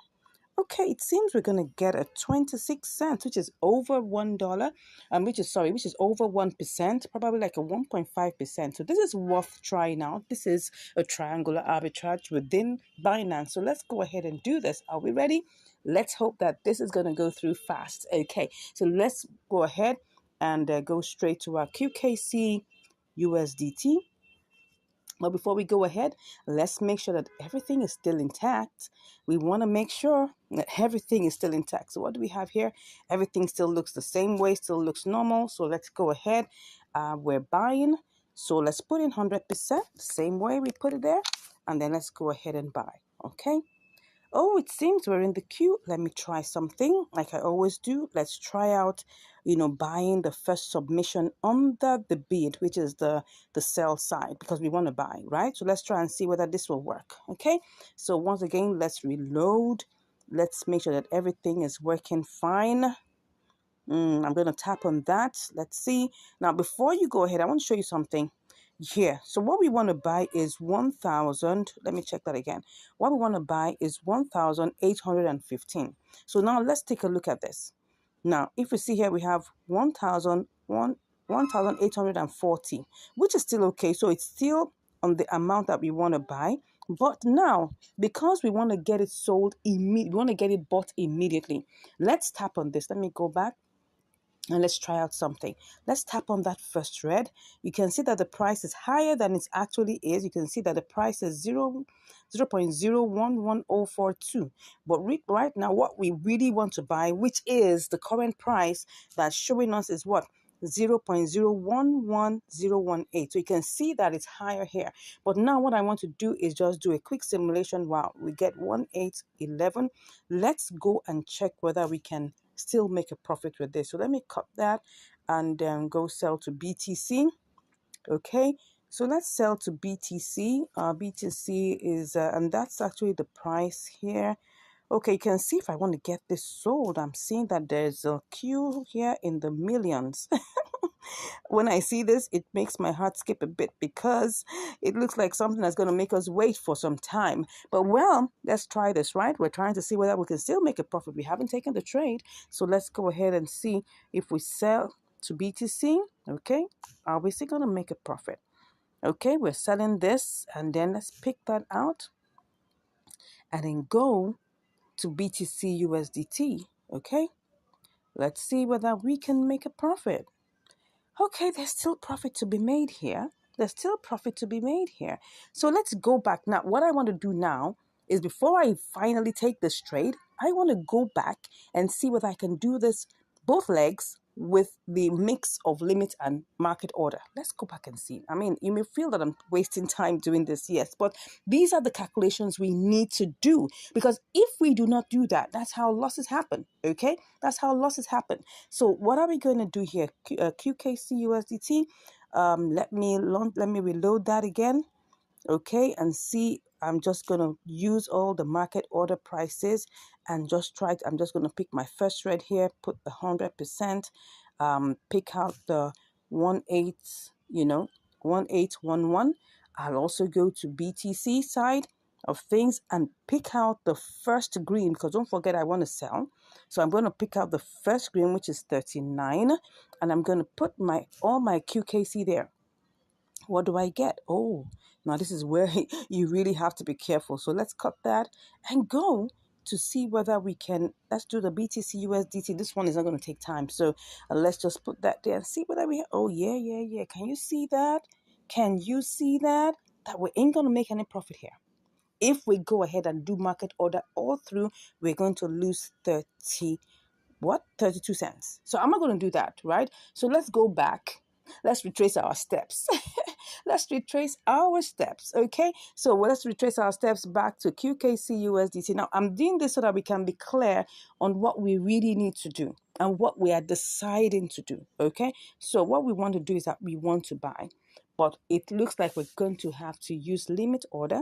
Okay, it seems we're going to get a 26 cents, which is over $1, which is over 1%, probably like a 1.5%. So this is worth trying out. This is a triangular arbitrage within Binance. So let's go ahead and do this. Are we ready? Let's hope that this is going to go through fast. Okay, so let's go ahead and go straight to our QKC USDT. But before we go ahead, let's make sure that everything is still intact. We want to make sure that everything is still intact. So what do we have here? Everything still looks the same way, still looks normal. So let's go ahead. We're buying. So let's put in 100%, the same way we put it there. And then let's go ahead and buy. Okay. Oh, it seems we're in the queue. Let me try something like I always do. Let's try out, buying the first submission under the bid, which is the sell side, because we want to buy, right? So let's try and see whether this will work. Okay. So once again, let's reload. Let's make sure that everything is working fine. I'm going to tap on that. Let's see. Now, before you go ahead, I want to show you something here. So what we want to buy is 1,000. Let me check that again. What we want to buy is 1,815. So now let's take a look at this. Now, if we see here, we have 1,840, which is still okay. So it's still on the amount that we want to buy. But now, because we want to get it sold immediately, we want to get it bought immediately. Let's tap on this. Let me go back. And let's try out something. Let's tap on that first red. You can see that the price is higher than it actually is. You can see that the price is 0.011042. But right now, what we really want to buy, which is the current price that's showing us, is what? 0.011018. So you can see that it's higher here. But now what I want to do is just do a quick simulation. Wow, we get 1811. Let's go and check whether we can still make a profit with this. So let me cut that and go sell to BTC. Okay, so let's sell to BTC. BTC is and that's actually the price here. Okay, you can see if I want to get this sold, I'm seeing that there's a queue here in the millions. When I see this, it makes my heart skip a bit because it looks like something that's going to make us wait for some time. But well, let's try this, right? We're trying to see whether we can still make a profit. We haven't taken the trade. So let's go ahead and see if we sell to BTC. Okay, are we still going to make a profit? Okay, we're selling this and then let's pick that out and then go to BTC USDT. Okay, let's see whether we can make a profit. Okay, there's still profit to be made here. There's still profit to be made here. So let's go back. Now, what I want to do now is before I finally take this trade, I want to go back and see whether I can do this both legs with the mix of limit and market order. Let's go back and see. I mean, you may feel that I'm wasting time doing this, yes, but these are the calculations we need to do, because if we do not do that, that's how losses happen, okay? That's how losses happen. So what are we going to do here? QKC USDT. Let me reload that again. Okay, and see, I'm just going to use all the market order prices and just I'm just going to pick my first red here, put the 100%, pick out the 1/8, 1811. I'll also go to BTC side of things and pick out the first green, because don't forget I want to sell. So I'm going to pick out the first green, which is 39, and I'm going to put all my QKC there. What do I get? Oh, now this is where you really have to be careful. So let's cut that and go to see whether we can. Let's do the BTC USDT. This one is not going to take time. So let's just put that there and see whether we. Oh, yeah. Can you see that? Can you see that? That we ain't going to make any profit here. If we go ahead and do market order all through, we're going to lose 32 cents. So I'm not going to do that, right? So let's go back. Let's retrace our steps. Let's retrace our steps, okay? So let's retrace our steps back to QKC USDT. Now, I'm doing this so that we can be clear on what we really need to do and what we are deciding to do, okay? So what we want to do is that we want to buy, but it looks like we're going to have to use limit order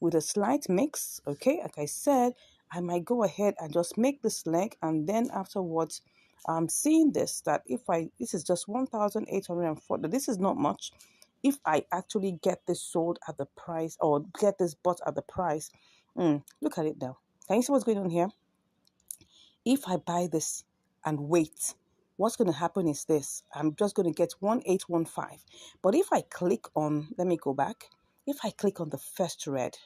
with a slight mix, okay? Like I said, I might go ahead and just make this leg, and then afterwards, I'm seeing this, that this is just 1,840. This is not much. If I actually get this sold at the price, or get this bought at the price, look at it now. Can you see what's going on here? If I buy this and wait, what's going to happen is this. I'm just going to get 1,815. But if I click on, let me go back. If I click on the first red,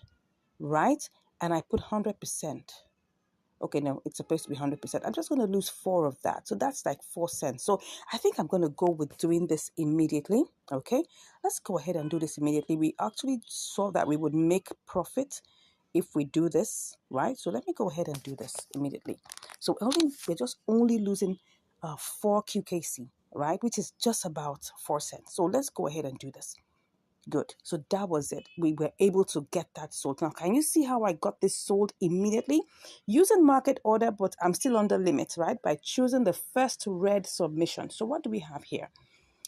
right, and I put 100%. Okay, no, it's supposed to be 100%. I'm just going to lose 4 of that. So that's like 4 cents. So I think I'm going to go with doing this immediately. Okay, let's go ahead and do this immediately. We actually saw that we would make profit if we do this, right? So let me go ahead and do this immediately. So we're just only losing 4 QKC, right? Which is just about 4 cents. So let's go ahead and do this. Good. So that was it. We were able to get that sold. Now, can you see how I got this sold immediately? Using market order, but I'm still under limit, right? By choosing the first red submission. So what do we have here?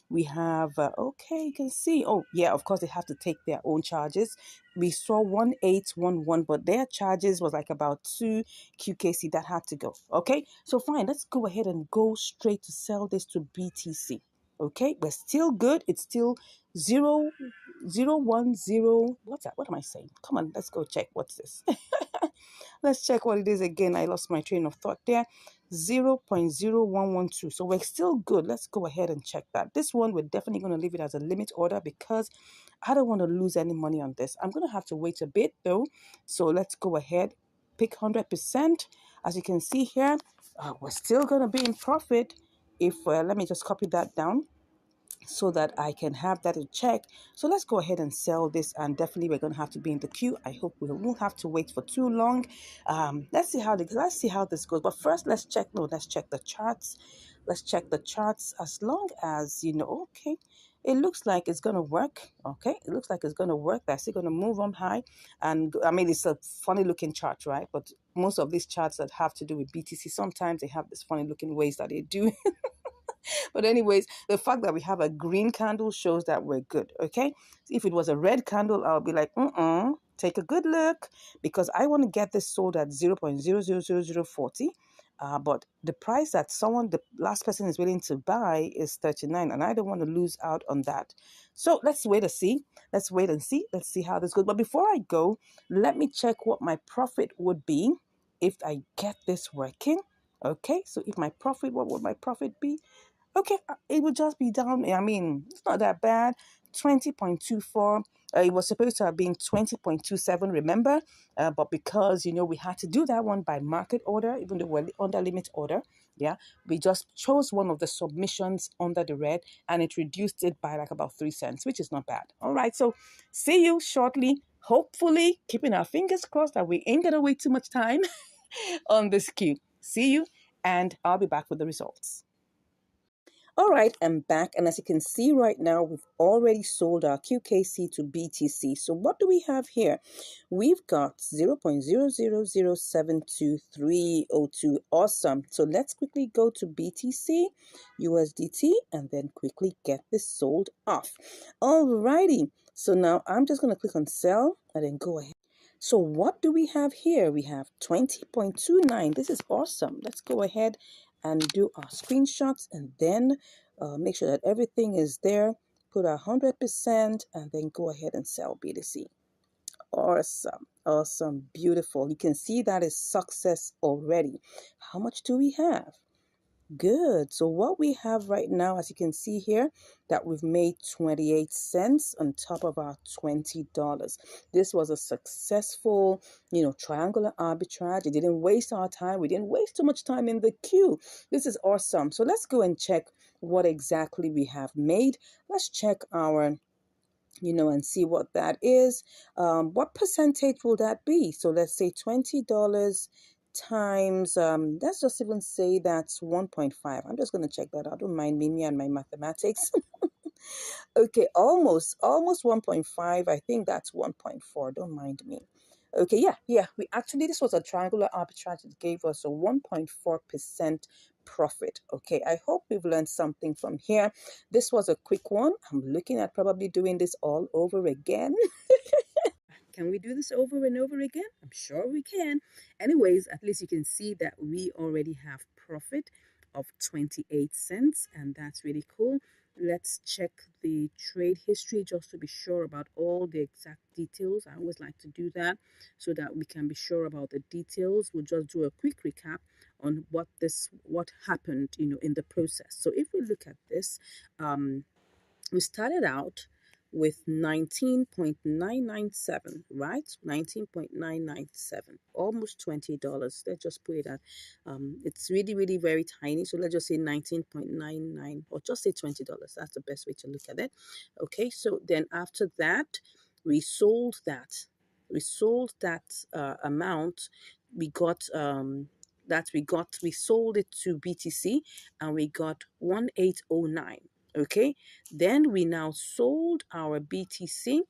We have, okay, you can see, oh, yeah, of course, they have to take their own charges. We saw 1811, but their charges was like about 2 QKC that had to go. Okay, so fine, let's go ahead and go straight to sell this to BTC. Okay, we're still good. It's still 0.010. What's that? What am I saying? Come on, let's go check. What's this? Let's check what it is again. I lost my train of thought there. 0.0112. So we're still good. Let's go ahead and check that. This one, we're definitely going to leave it as a limit order because I don't want to lose any money on this. I'm going to have to wait a bit though. So let's go ahead, pick 100%. As you can see here, we're still going to be in profit. If let me just copy that down so that I can have that in check. So let's go ahead and sell this, and definitely we're going to have to be in the queue. I hope we won't have to wait for too long. Let's see how this goes. But first, let's check the charts. Let's check the charts. As long as okay, it looks like it's going to work. Okay, it looks like it's going to work. They're still going to move on high, and I mean it's a funny looking chart, right? But most of these charts that have to do with BTC, sometimes they have this funny looking ways that they do. But anyways, the fact that we have a green candle shows that we're good, okay? If it was a red candle, I'll be like, take a good look, because I want to get this sold at 0.000040. But the price that the last person is willing to buy is 39, and I don't want to lose out on that. So let's wait and see. Let's wait and see. Let's see how this goes. But before I go, let me check what my profit would be if I get this working. Okay, so if my profit, what would my profit be? Okay, it would just be down. I mean, it's not that bad. 20.24. It was supposed to have been 20.27, remember? But because, we had to do that one by market order, even though we're under limit order, yeah, we just chose one of the submissions under the red, and it reduced it by like about 3 cents, which is not bad. All right, so see you shortly. Hopefully, keeping our fingers crossed that we ain't going to wait too much time on this queue. See you, and I'll be back with the results. All right, I'm back, and as you can see right now, we've already sold our QKC to BTC. So what do we have here? We've got 0.000722302. Awesome. So let's quickly go to BTC, USDT, and then quickly get this sold off. All righty. So now I'm just going to click on sell and then go ahead. So what do we have here? We have 20.29. This is awesome. Let's go ahead and do our screenshots, and then make sure that everything is there. put 100% and then go ahead and sell BTC. Awesome, awesome, beautiful. You can see that is success already. How much do we have? Good. So what we have right now, as you can see here, that we've made 28 cents on top of our $20. This was a successful, triangular arbitrage. It didn't waste our time. We didn't waste too much time in the queue. This is awesome. So let's go and check what exactly we have made. Let's check our and see what that is. What percentage will that be? So let's say $20 times, let's just even say that's 1.5. I'm just going to check that out. Don't mind me and my mathematics. Okay, almost 1.5. I think that's 1.4. Don't mind me. Okay, yeah. This was a triangular arbitrage. It gave us a 1.4% profit. Okay, I hope we've learned something from here. This was a quick one. I'm looking at probably doing this all over again. Can we do this over and over again? I'm sure we can. Anyways, at least you can see that we already have profit of 28 cents, and that's really cool. Let's check the trade history just to be sure about all the exact details. I always like to do that so that we can be sure about the details. We'll just do a quick recap on what happened, in the process. So if we look at this, we started out with 19.997, right? 19.997, almost $20. Let's just put it at, it's really, really very tiny. So let's just say 19.99, or just say $20. That's the best way to look at it. Okay, so then after that, we sold that. We sold that amount. We got we sold it to BTC, and we got 1809. Okay, then we now sold our BTC,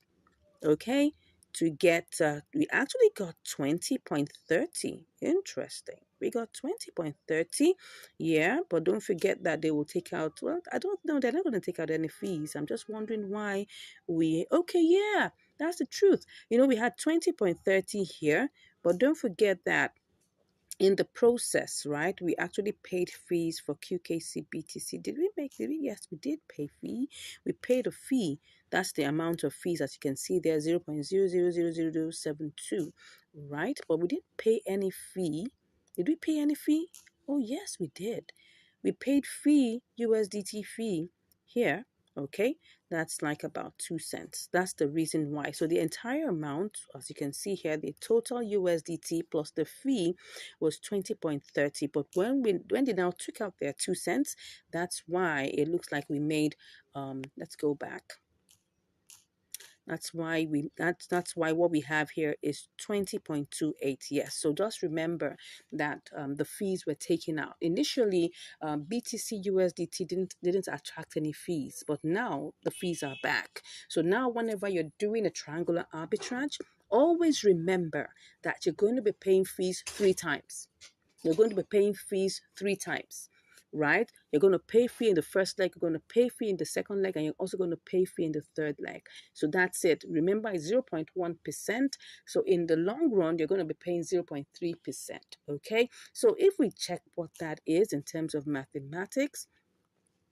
okay, to get, we actually got 20.30. Interesting. We got 20.30. Yeah, but don't forget that they will take out, well, I don't know, they're not going to take out any fees. I'm just wondering why okay, yeah, that's the truth. We had 20.30 here, but don't forget that in the process, right, we actually paid fees for QKC BTC. Did we? Yes, we did pay fee. We paid a fee. That's the amount of fees, as you can see there, 0.000072, right? But we didn't pay any fee. Did we pay any fee? Oh, yes, we did. We paid fee, USDT fee here, okay? That's like about 2 cents. That's the reason why. So the entire amount, as you can see here, the total USDT plus the fee was 20.30. But when they now took out their 2 cents, that's why it looks like we made, let's go back. That's why what we have here is 20.28. Yes. So just remember that the fees were taken out. Initially, BTC USDT didn't attract any fees, but now the fees are back. So now whenever you're doing a triangular arbitrage, always remember that you're going to be paying fees 3 times. You're going to be paying fees 3 times, right? You're going to pay fee in the first leg, you're going to pay fee in the second leg, and you're also going to pay fee in the third leg. So that's it. Remember, it's 0.1%. So in the long run, you're going to be paying 0.3%, okay? So if we check what that is in terms of mathematics,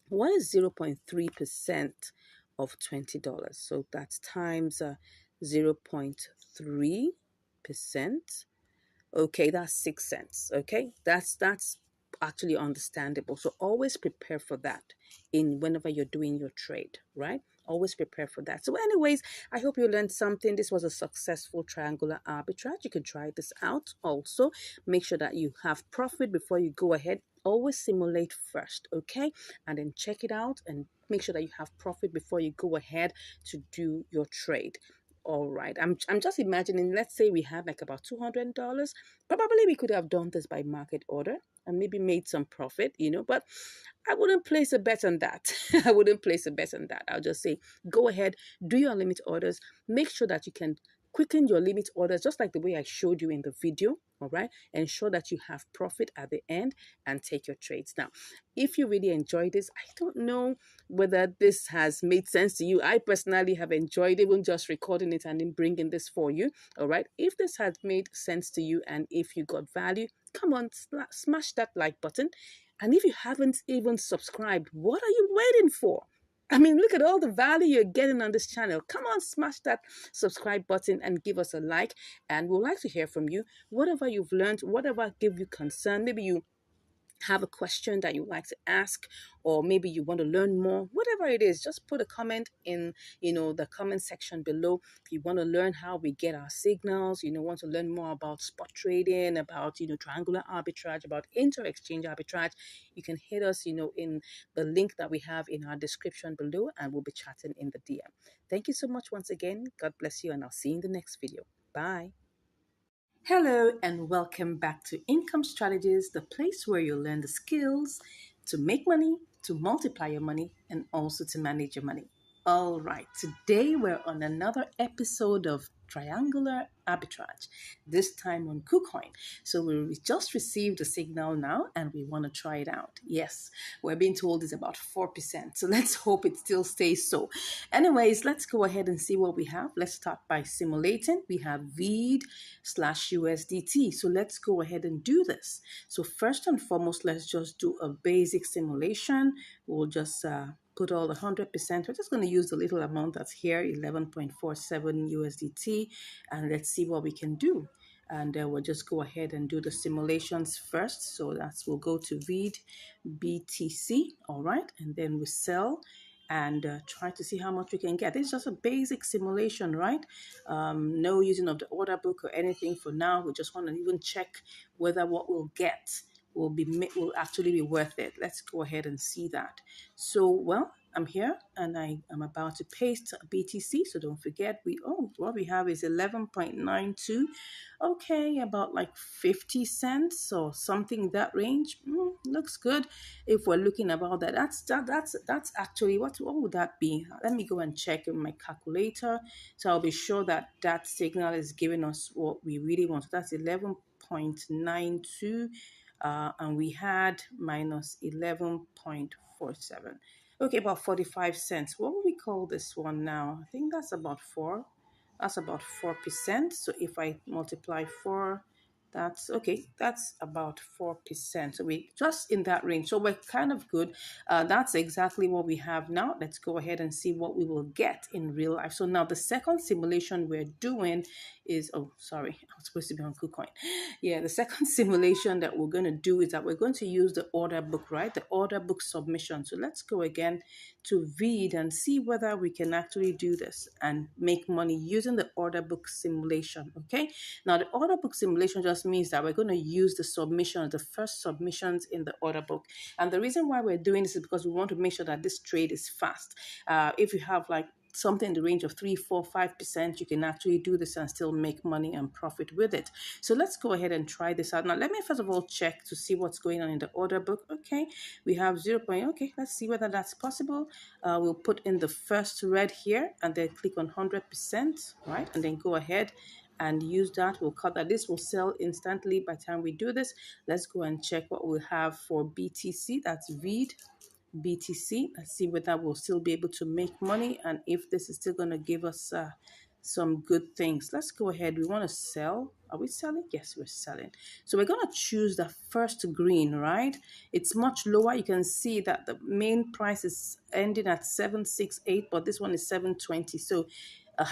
what is 0.3% of $20? So that's times 0.3%. Okay, that's 6 cents. Okay, that's actually understandable. So always prepare for that in whenever you're doing your trade, right? Always prepare for that. So anyways, I hope you learned something. This was a successful triangular arbitrage. You can try this out also. Make sure that you have profit before you go ahead. Always simulate first, okay? And then check it out and make sure that you have profit before you go ahead to do your trade. All right, I'm just imagining, let's say we had like about $200. Probably we could have done this by market order and maybe made some profit, but I wouldn't place a bet on that. I wouldn't place a bet on that. I'll just say, go ahead, do your limit orders. Make sure that you can quicken your limit orders, just like the way I showed you in the video, all right? Ensure that you have profit at the end and take your trades. Now, if you really enjoyed this, I don't know whether this has made sense to you. I personally have enjoyed even just recording it and then bringing this for you, all right? If this has made sense to you and if you got value, come on, smash that like button. And if you haven't even subscribed, what are you waiting for? I mean, look at all the value you're getting on this channel. Come on, smash that subscribe button and give us a like. And we'd like to hear from you. Whatever you've learned, whatever gave you concern, maybe you have a question that you'd like to ask, or maybe you want to learn more, whatever it is, just put a comment in, the comment section below. If you want to learn how we get our signals, want to learn more about spot trading, about, triangular arbitrage, about inter-exchange arbitrage, you can hit us, in the link that we have in our description below, and we'll be chatting in the DM. Thank you so much once again. God bless you, and I'll see you in the next video. Bye. Hello, and welcome back to Income Strategies, the place where you learn the skills to make money, to multiply your money, and also to manage your money. All right, today we're on another episode of Triangular Arbitrage, this time on KuCoin. So we just received a signal now and we want to try it out. Yes, we're being told it's about 4%. So let's hope it still stays so. Anyways, let's go ahead and see what we have. Let's start by simulating. We have VEED/USDT. So let's go ahead and do this. So first and foremost, let's just do a basic simulation. We'll just put all the 100%. We're just going to use the little amount that's here, 11.47 USDT, and let's see what we can do. And we'll just go ahead and do the simulations first. So we'll go to VEED BTC, all right, and then we sell and try to see how much we can get. This is just a basic simulation, right? No using of the order book or anything for now. We just want to even check whether what we'll get will actually be worth it. Let's go ahead and see that. So, well, I'm here and I am about to paste BTC. So don't forget, what we have is 11.92. Okay, about like 50 cents or something in that range. Looks good. If we're looking about that, that's actually what would that be? Let me go and check in my calculator. So I'll be sure that that signal is giving us what we really want. That's 11.92. And we had minus 11.47. Okay, about 45 cents. What would we call this one now? I think that's about 4. That's about 4%. So if I multiply 4, that's okay. That's about 4%. So we just in that range. So we're kind of good. That's exactly what we have now. Let's go ahead and see what we will get in real life. So now the second simulation we're doing is, oh, sorry, I was supposed to be on KuCoin. Yeah, the second simulation that we're going to do is that we're going to use the order book, right? The order book submission. So let's go again to VEED and see whether we can actually do this and make money using the order book simulation, okay? Now, the order book simulation just means that we're going to use the submissions, the first submissions in the order book. And the reason why we're doing this is because we want to make sure that this trade is fast. If you have like something in the range of 3, 4, 5%, you can actually do this and still make money and profit with it. So let's go ahead and try this out. Now, let me first of all check to see what's going on in the order book. Okay, we have 0. Okay, let's see whether that's possible. We'll put in the first red here and then click on 100%, right? And then go ahead and use that. We'll cut that. This will sell instantly by the time we do this. Let's go and check what we have for BTC. That's VEED. BTC. Let's see whether we'll still be able to make money and if this is still going to give us some good things. Let's go ahead. We want to sell. Are we selling? Yes, we're selling. So we're going to choose the first green, right? It's much lower. You can see that the main price is ending at 768, but this one is 720. So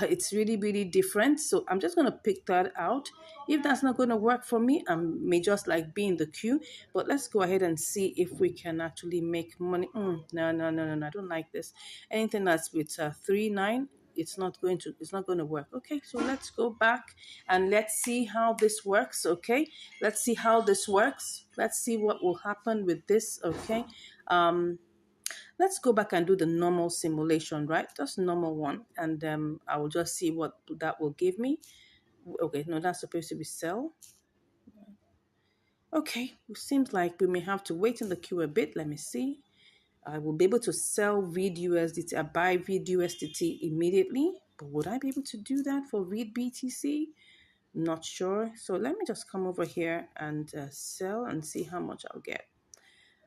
it's really, really different. So I'm just going to pick that out. If that's not going to work for me, I may just like be in the queue. But let's go ahead and see if we can actually make money. No. I don't like this. Anything that's with 3.9, it's not going to work. Okay, so let's go back and let's see how this works. Okay, let's see how this works. Let's see what will happen with this. Okay. Let's go back and do the normal simulation, right? Just normal one. And I will just see what that will give me. Okay, no, that's supposed to be sell. Okay, it seems like we may have to wait in the queue a bit. Let me see. I will be able to sell VEED USDT, buy VEED USDT immediately. But would I be able to do that for VEED BTC? Not sure. So let me just come over here and sell and see how much I'll get.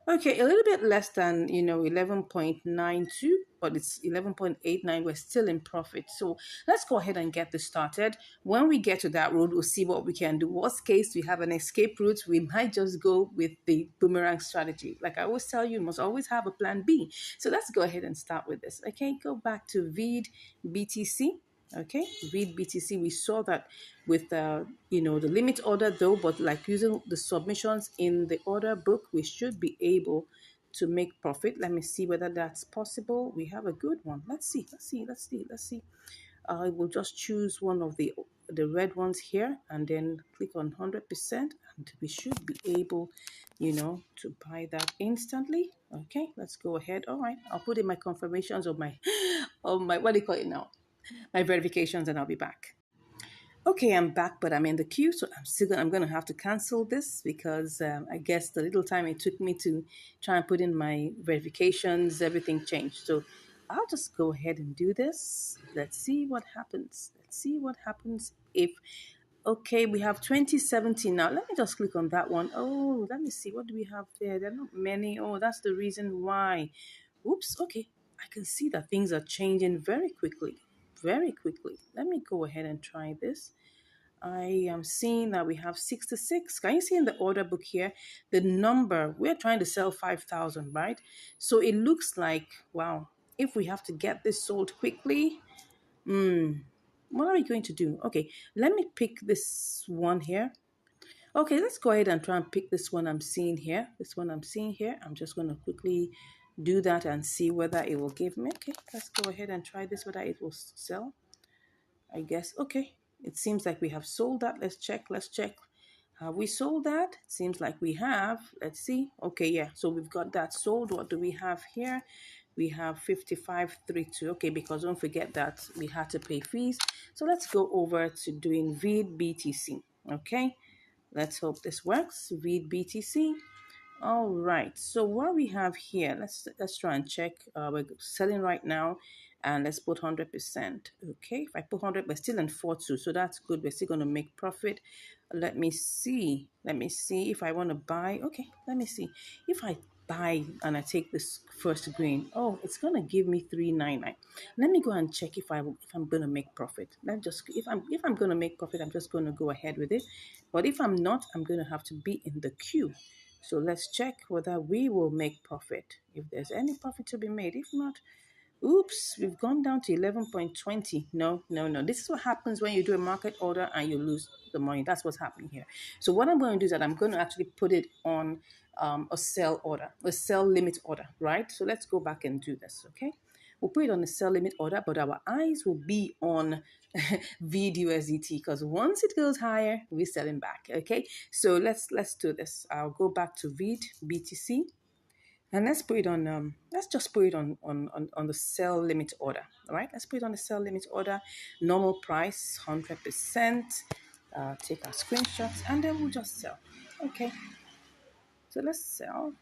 Okay, a little bit less than, 11.92, but it's 11.89. We're still in profit. So let's go ahead and get this started. When we get to that road, we'll see what we can do. Worst case, we have an escape route. We might just go with the boomerang strategy. Like I always tell you, you must always have a plan B. So let's go ahead and start with this. Okay, go back to VID BTC. Okay, read BTC. We saw that with the limit order though, but like using the submissions in the order book, we should be able to make profit. Let me see whether that's possible. We have a good one. Let's see. Let's see. I will just choose one of the red ones here and then click on 100%, and we should be able, to buy that instantly. Okay, let's go ahead. All right, I'll put in my confirmations of my of my, what do you call it now, my verifications, and I'll be back. Okay, I'm back, but I'm in the queue, so I'm gonna have to cancel this because I guess the little time it took me to try and put in my verifications, everything changed. So I'll just go ahead and do this. Let's see what happens. Let's see what happens if. Okay, we have 2070 now. Let me just click on that one. Oh, let me see. What do we have there? There are not many. Oh, that's the reason why. Oops. Okay, I can see that things are changing very quickly. Very quickly. Let me go ahead and try this. I am seeing that we have 66. Can you see in the order book here the number? We're trying to sell 5,000, right? So it looks like, wow, if we have to get this sold quickly, what are we going to do? Okay, let me pick this one here. Okay, let's go ahead and try and pick this one I'm seeing here. This one I'm seeing here. I'm just going to quickly do that and see whether it will give me. Okay, let's go ahead and try this, whether it will sell. I guess. Okay, it seems like we have sold that. Let's check. Let's check. Have we sold that? Seems like we have. Let's see. Okay, yeah. So we've got that sold. What do we have here? We have 55.32. Okay, because don't forget that we had to pay fees. So let's go over to doing read BTC. Okay, let's hope this works. Read BTC. All right. So what we have here, let's try and check. We're selling right now, and let's put 100%. Okay. If I put 100, we're still in 4.2, so that's good. We're still going to make profit. Let me see. Let me see if I want to buy. Okay. Let me see if I buy and I take this first green. Oh, it's gonna give me 399. Let me go and check if I'm gonna make profit. Let just if I'm gonna make profit, I'm just gonna go ahead with it. But if I'm not, I'm gonna have to be in the queue. So let's check whether we will make profit. If there's any profit to be made. If not, oops, we've gone down to 11.20. No, no, no. This is what happens when you do a market order and you lose the money. That's what's happening here. So what I'm going to do is that I'm going to actually put it on a sell order, a sell limit order, right? So let's go back and do this, okay? We'll put it on the sell limit order, but our eyes will be on VUSDT because once it goes higher, we're selling back, okay? So let's do this. I'll go back to VID BTC. And let's put it on, let's just put it on the sell limit order. All right, let's put it on the sell limit order. Normal price, 100%. Take our screenshots and then we'll just sell. Okay, so let's sell.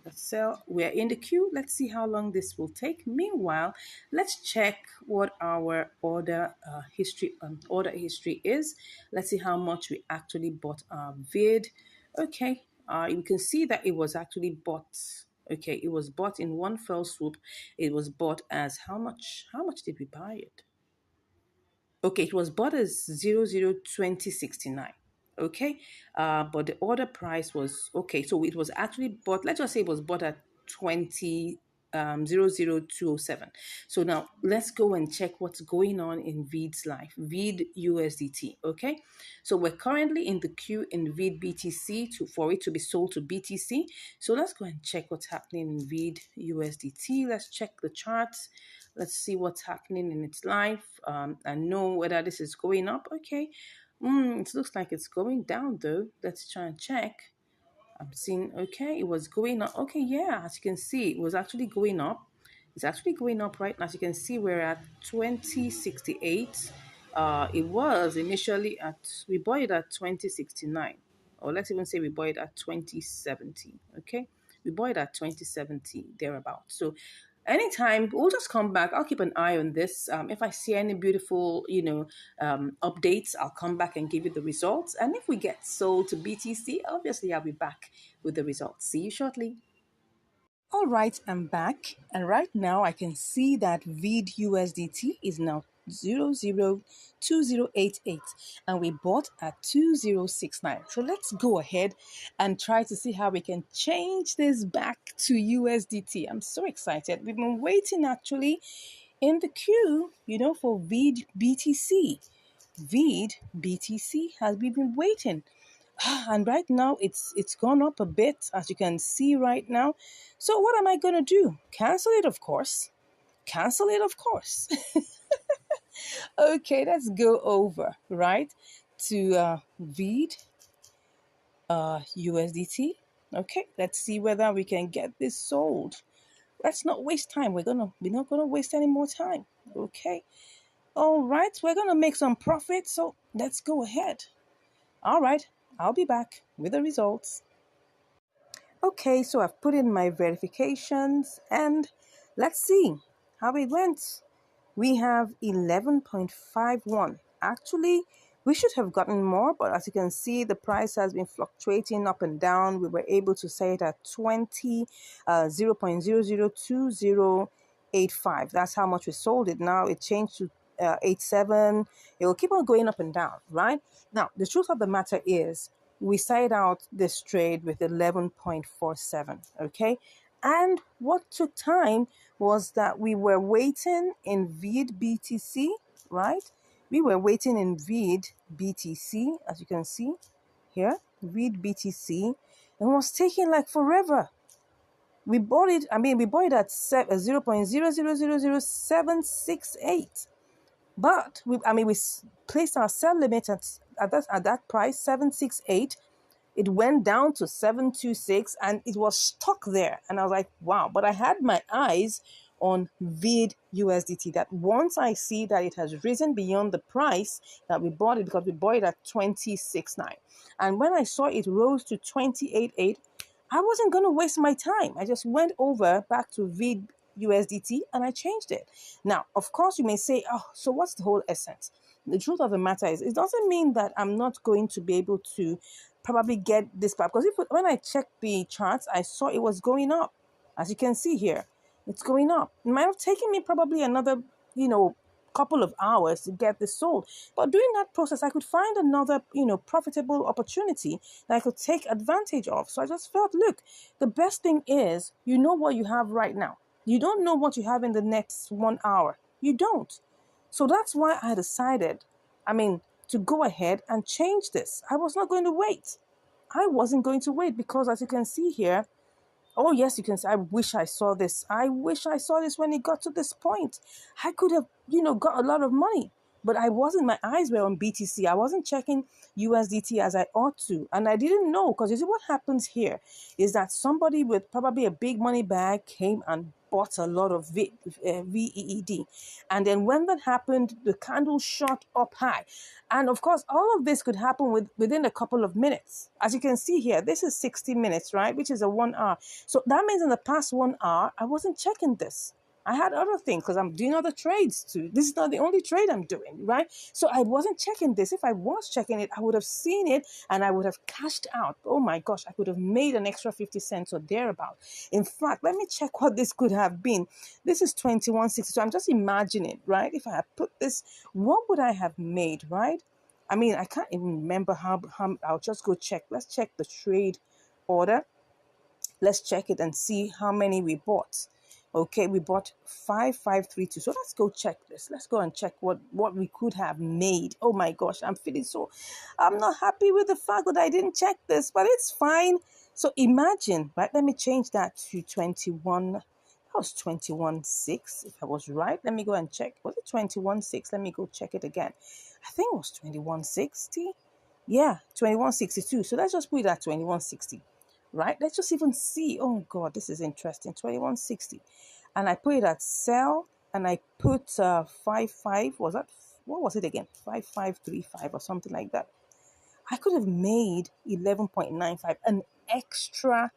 Let's sell. We're in the queue. Let's see how long this will take. Meanwhile, let's check what our order history is. Let's see how much we actually bought our vid. Okay, you can see that it was actually bought. Okay, it was bought in one fell swoop. It was bought as how much? How much did we buy it? Okay, it was bought as 002069. Okay, but the order price was okay. So it was actually bought. Let's just say it was bought at 20 00207. So now let's go and check what's going on in VID's life, VID USDT. Okay, so we're currently in the queue in VID BTC for it to be sold to BTC. So let's go and check what's happening in VID USDT. Let's check the charts. Let's see what's happening in its life and know whether this is going up. Okay, it looks like it's going down though. Let's try and check. I'm seeing, okay, it was going up. Okay, yeah, as you can see, it was actually going up. It's actually going up right now. As you can see, we're at 2068. It was initially we bought it at 2069. Or let's even say we bought it at 2070. Okay, we bought it at 2070, thereabout. So anytime we'll just come back. I'll keep an eye on this. If I see any beautiful updates, I'll come back and give you the results. And if we get sold to BTC, obviously I'll be back with the results. See you shortly. All right, I'm back, and right now I can see that VID USDT is now 002088, and we bought at 2069. So let's go ahead and try to see how we can change this back to USDT. I'm so excited. We've been waiting actually in the queue, for VID BTC. VID BTC has been waiting. And right now it's gone up a bit, as you can see right now. So what am I going to do? Cancel it, of course. Cancel it, of course. Okay, let's go over, right, to VID USDT. Okay, let's see whether we can get this sold. Let's not waste time. We're not gonna waste any more time. Okay. All right, we're gonna make some profit, so let's go ahead. All right, I'll be back with the results. Okay, so I've put in my verifications and let's see how it went. We have 11.51. Actually, we should have gotten more, but as you can see, the price has been fluctuating up and down. We were able to say it at 0.002085. That's how much we sold it. Now it changed to 87. It will keep on going up and down, right? Now, the truth of the matter is, we started out this trade with 11.47, okay? And what took time was that we were waiting in VID BTC, right? We were waiting in VID BTC, as you can see here, VID BTC, and it was taking like forever. We bought it at 0.0000768. But we placed our sell limit at that price, 768. It went down to 726 and it was stuck there. And I was like, wow. But I had my eyes on VID USDT, that once I see that it has risen beyond the price that we bought it, because we bought it at 26.9. And when I saw it rose to 28.8, I wasn't going to waste my time. I just went over back to VID USDT and I changed it. Now, of course, you may say, oh, so what's the whole essence? The truth of the matter is, it doesn't mean that I'm not going to be able to probably get this back. Because when I checked the charts, I saw it was going up. As you can see here, it's going up. It might have taken me probably another, couple of hours to get this sold. But during that process, I could find another, profitable opportunity that I could take advantage of. So I just felt, look, the best thing is, you know what you have right now. You don't know what you have in the next 1 hour. You don't. So that's why I decided, to go ahead and change this. I was not going to wait. I wasn't going to wait because, as you can see here, oh, yes, you can say, I wish I saw this. I wish I saw this when it got to this point. I could have, got a lot of money. But my eyes were on BTC. I wasn't checking USDT as I ought to. And I didn't know, because you see what happens here is that somebody with probably a big money bag came and bought a lot of VEED. And then when that happened, the candle shot up high. And of course, all of this could happen within a couple of minutes. As you can see here, this is 60 minutes, right? Which is a 1 hour. So that means in the past 1 hour, I wasn't checking this. I had other things because I'm doing other trades too. This is not the only trade I'm doing, right? So I wasn't checking this. If I was checking it, I would have seen it and I would have cashed out. Oh my gosh, I could have made an extra 50 cents or thereabout. In fact, let me check what this could have been. This is 21.60. So I'm just imagining, right? If I had put this, what would I have made, right? I can't even remember how I'll just go check. Let's check the trade order. Let's check it and see how many we bought. Okay, we bought 5532. So let's go check this. Let's go and check what we could have made. Oh my gosh, I'm not happy with the fact that I didn't check this, but it's fine. So imagine, right? Let me change that to 21. That was 21.6, if I was right. Let me go and check. Was it 21.6? Let me go check it again. I think it was 21.60. Yeah, 21.62. So let's just put it at 21.60. Right? Let's just even see. Oh God, this is interesting. 21.60. And I put it at sell and I put 55. What was it again? 5535 or something like that. I could have made 11.95, an extra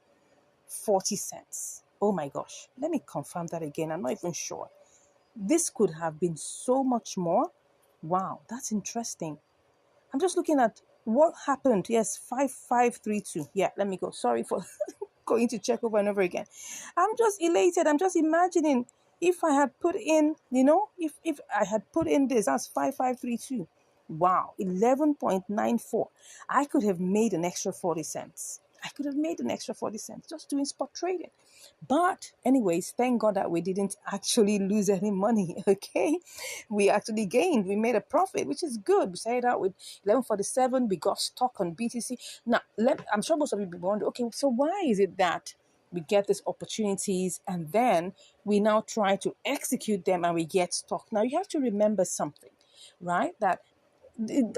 40 cents. Oh my gosh, let me confirm that again. I'm not even sure. This could have been so much more. Wow, that's interesting. I'm just looking at what happened. Yes, 5532. Yeah, let me go. Sorry for going to check over and over again. I'm just elated. I'm just imagining if I had put in, if I had put in this, that's 5532. Wow, 11.94. I could have made an extra 40 cents. I could have made an extra 40 cents just doing spot trading. But, anyways, thank God that we didn't actually lose any money. Okay, we actually gained. We made a profit, which is good. We started out with 11.47. We got stuck on BTC. Now, I'm sure most of you will wonder, okay, so why is it that we get these opportunities and then we now try to execute them and we get stuck? Now, you have to remember something, right? That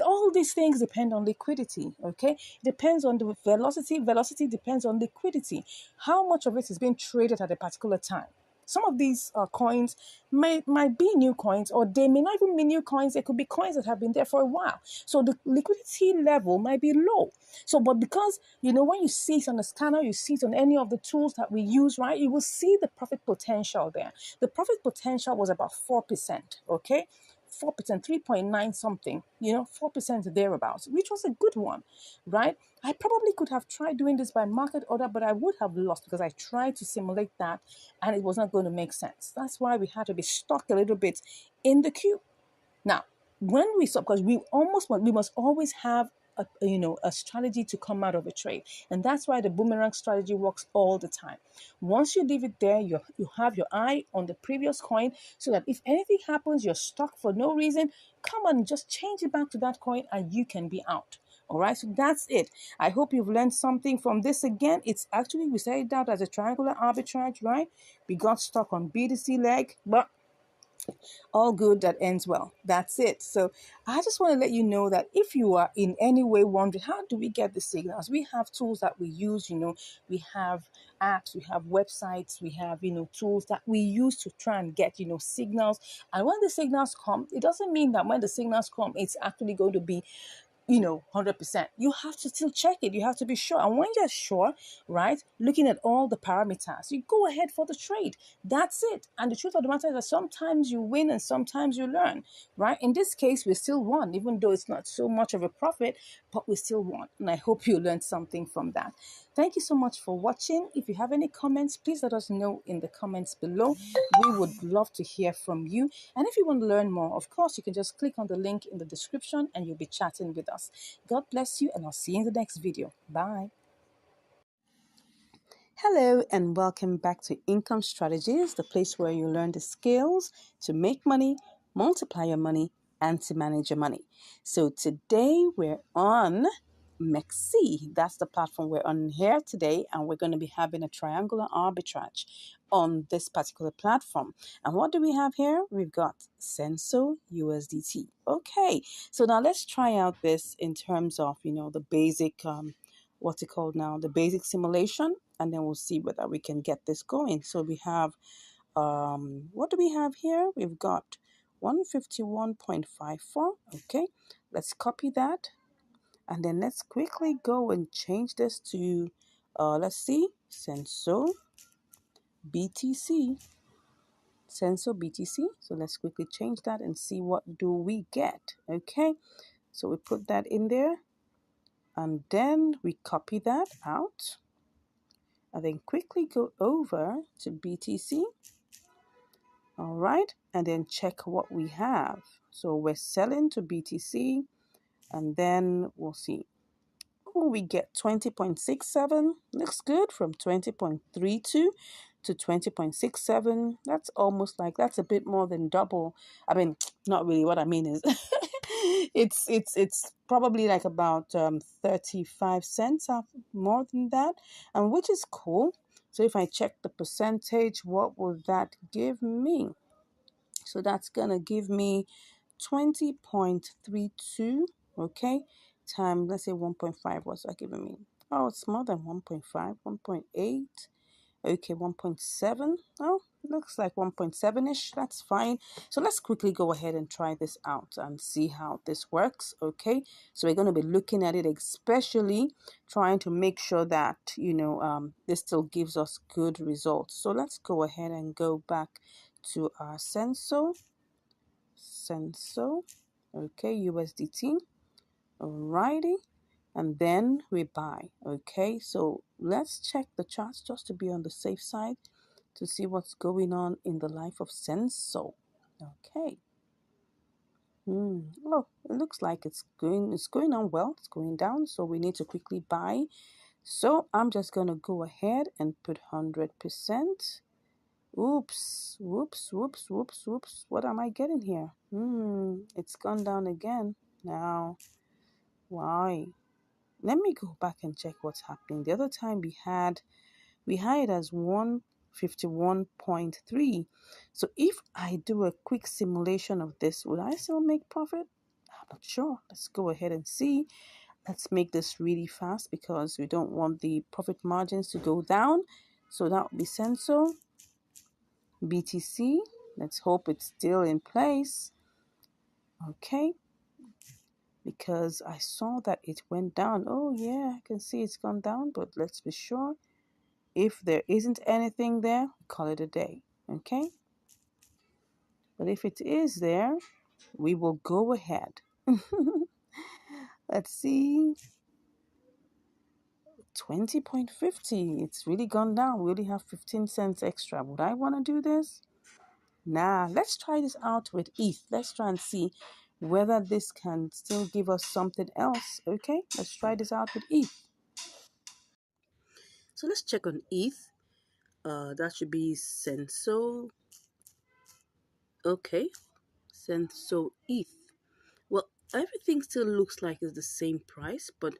all these things depend on liquidity. Okay, depends on the velocity depends on liquidity, how much of it is being traded at a particular time. Some of these coins might be new coins, or they may not even be new coins. They could be coins that have been there for a while, so the liquidity level might be low. So but because when you see it on the scanner, you see it on any of the tools that we use, right, you will see the profit potential there. The profit potential was about 4%. Okay, 4%, 3.9 something, 4% thereabouts, which was a good one, right? I probably could have tried doing this by market order, but I would have lost because I tried to simulate that and it was not going to make sense. That's why we had to be stuck a little bit in the queue. Now, when we stop, because we must always have a strategy to come out of a trade, and that's why the boomerang strategy works all the time. Once you leave it there, you have your eye on the previous coin, so that if anything happens, you're stuck for no reason. Come on, just change it back to that coin, and you can be out. All right, so that's it. I hope you've learned something from this. Again, it's actually, we started out as a triangular arbitrage, right? We got stuck on BTC leg, but all good that ends well. That's it. So I just want to let you know that if you are in any way wondering, how do we get the signals? We have tools that we use, we have apps, we have websites, we have, tools that we use to try and get, signals. And when the signals come, it doesn't mean that when the signals come, it's actually going to be 100%. You have to still check it. You have to be sure. And when you're sure, right, looking at all the parameters, you go ahead for the trade. That's it. And the truth of the matter is that sometimes you win and sometimes you learn, right? In this case, we still won, even though it's not so much of a profit, but we still won. And I hope you learned something from that. Thank you so much for watching. If you have any comments, please let us know in the comments below. We would love to hear from you. And if you want to learn more, of course, you can just click on the link in the description and you'll be chatting with us. God bless you, and I'll see you in the next video. Bye. Hello, and welcome back to Income Strategies, the place where you learn the skills to make money, multiply your money, and to manage your money. So today we're on MEXC. That's the platform we're on here today, and we're going to be having a triangular arbitrage on this particular platform. And what do we have here? We've got Senso USDT. Okay, so now let's try out this in terms of the basic what's it called now, the basic simulation, and then we'll see whether we can get this going. So we have what do we have here? We've got 151.54. Okay, let's copy that, and then let's quickly go and change this to let's see, Senso BTC. Senso BTC. So let's quickly change that and see what do we get. Okay, so we put that in there, and then we copy that out, and then quickly go over to BTC. All right, and then check what we have. So we're selling to BTC, and then we'll see. Oh, we get 20.67. Looks good, from 20.32 to 20.67. That's almost like, that's a bit more than double. I mean, not really. What I mean is it's probably like about 35 cents more than that, and which is cool. So if I check the percentage, what will that give me? So that's gonna give me 20.32. Okay, time, let's say 1.5. What's that giving me? Oh, it's more than 1.5, 1.8. Okay, 1.7. Oh, looks like 1.7-ish. That's fine. So let's quickly go ahead and try this out and see how this works. Okay, so we're going to be looking at it, especially trying to make sure that this still gives us good results. So let's go ahead and go back to our sensor. Okay, USDT. Alrighty, and then we buy. Okay, so let's check the charts just to be on the safe side to see what's going on in the life of Senso. Okay. Oh, it looks like it's going on well. It's going down, so we need to quickly buy. So I'm just gonna go ahead and put 100%. Oops, whoops, whoops, whoops, whoops. What am I getting here? It's gone down again. Now, why? Let me go back and check what's happening. The other time we had it as 151.3. So if I do a quick simulation of this, would I still make profit? I'm not sure. Let's go ahead and see. Let's make this really fast because we don't want the profit margins to go down. So that would be Senso, BTC. Let's hope it's still in place. Okay, because I saw that it went down. Oh yeah, I can see it's gone down, but let's be sure. If there isn't anything there, call it a day. Okay, but if it is there, we will go ahead. Let's see. 20.50. It's really gone down. We only have 15 cents extra. Would I want to do this? Nah, let's try this out with ETH. Let's try and see whether this can still give us something else. Okay, let's try this out with ETH. So let's check on ETH. That should be Senso. Okay, Senso ETH. Well, everything still looks like it's the same price, but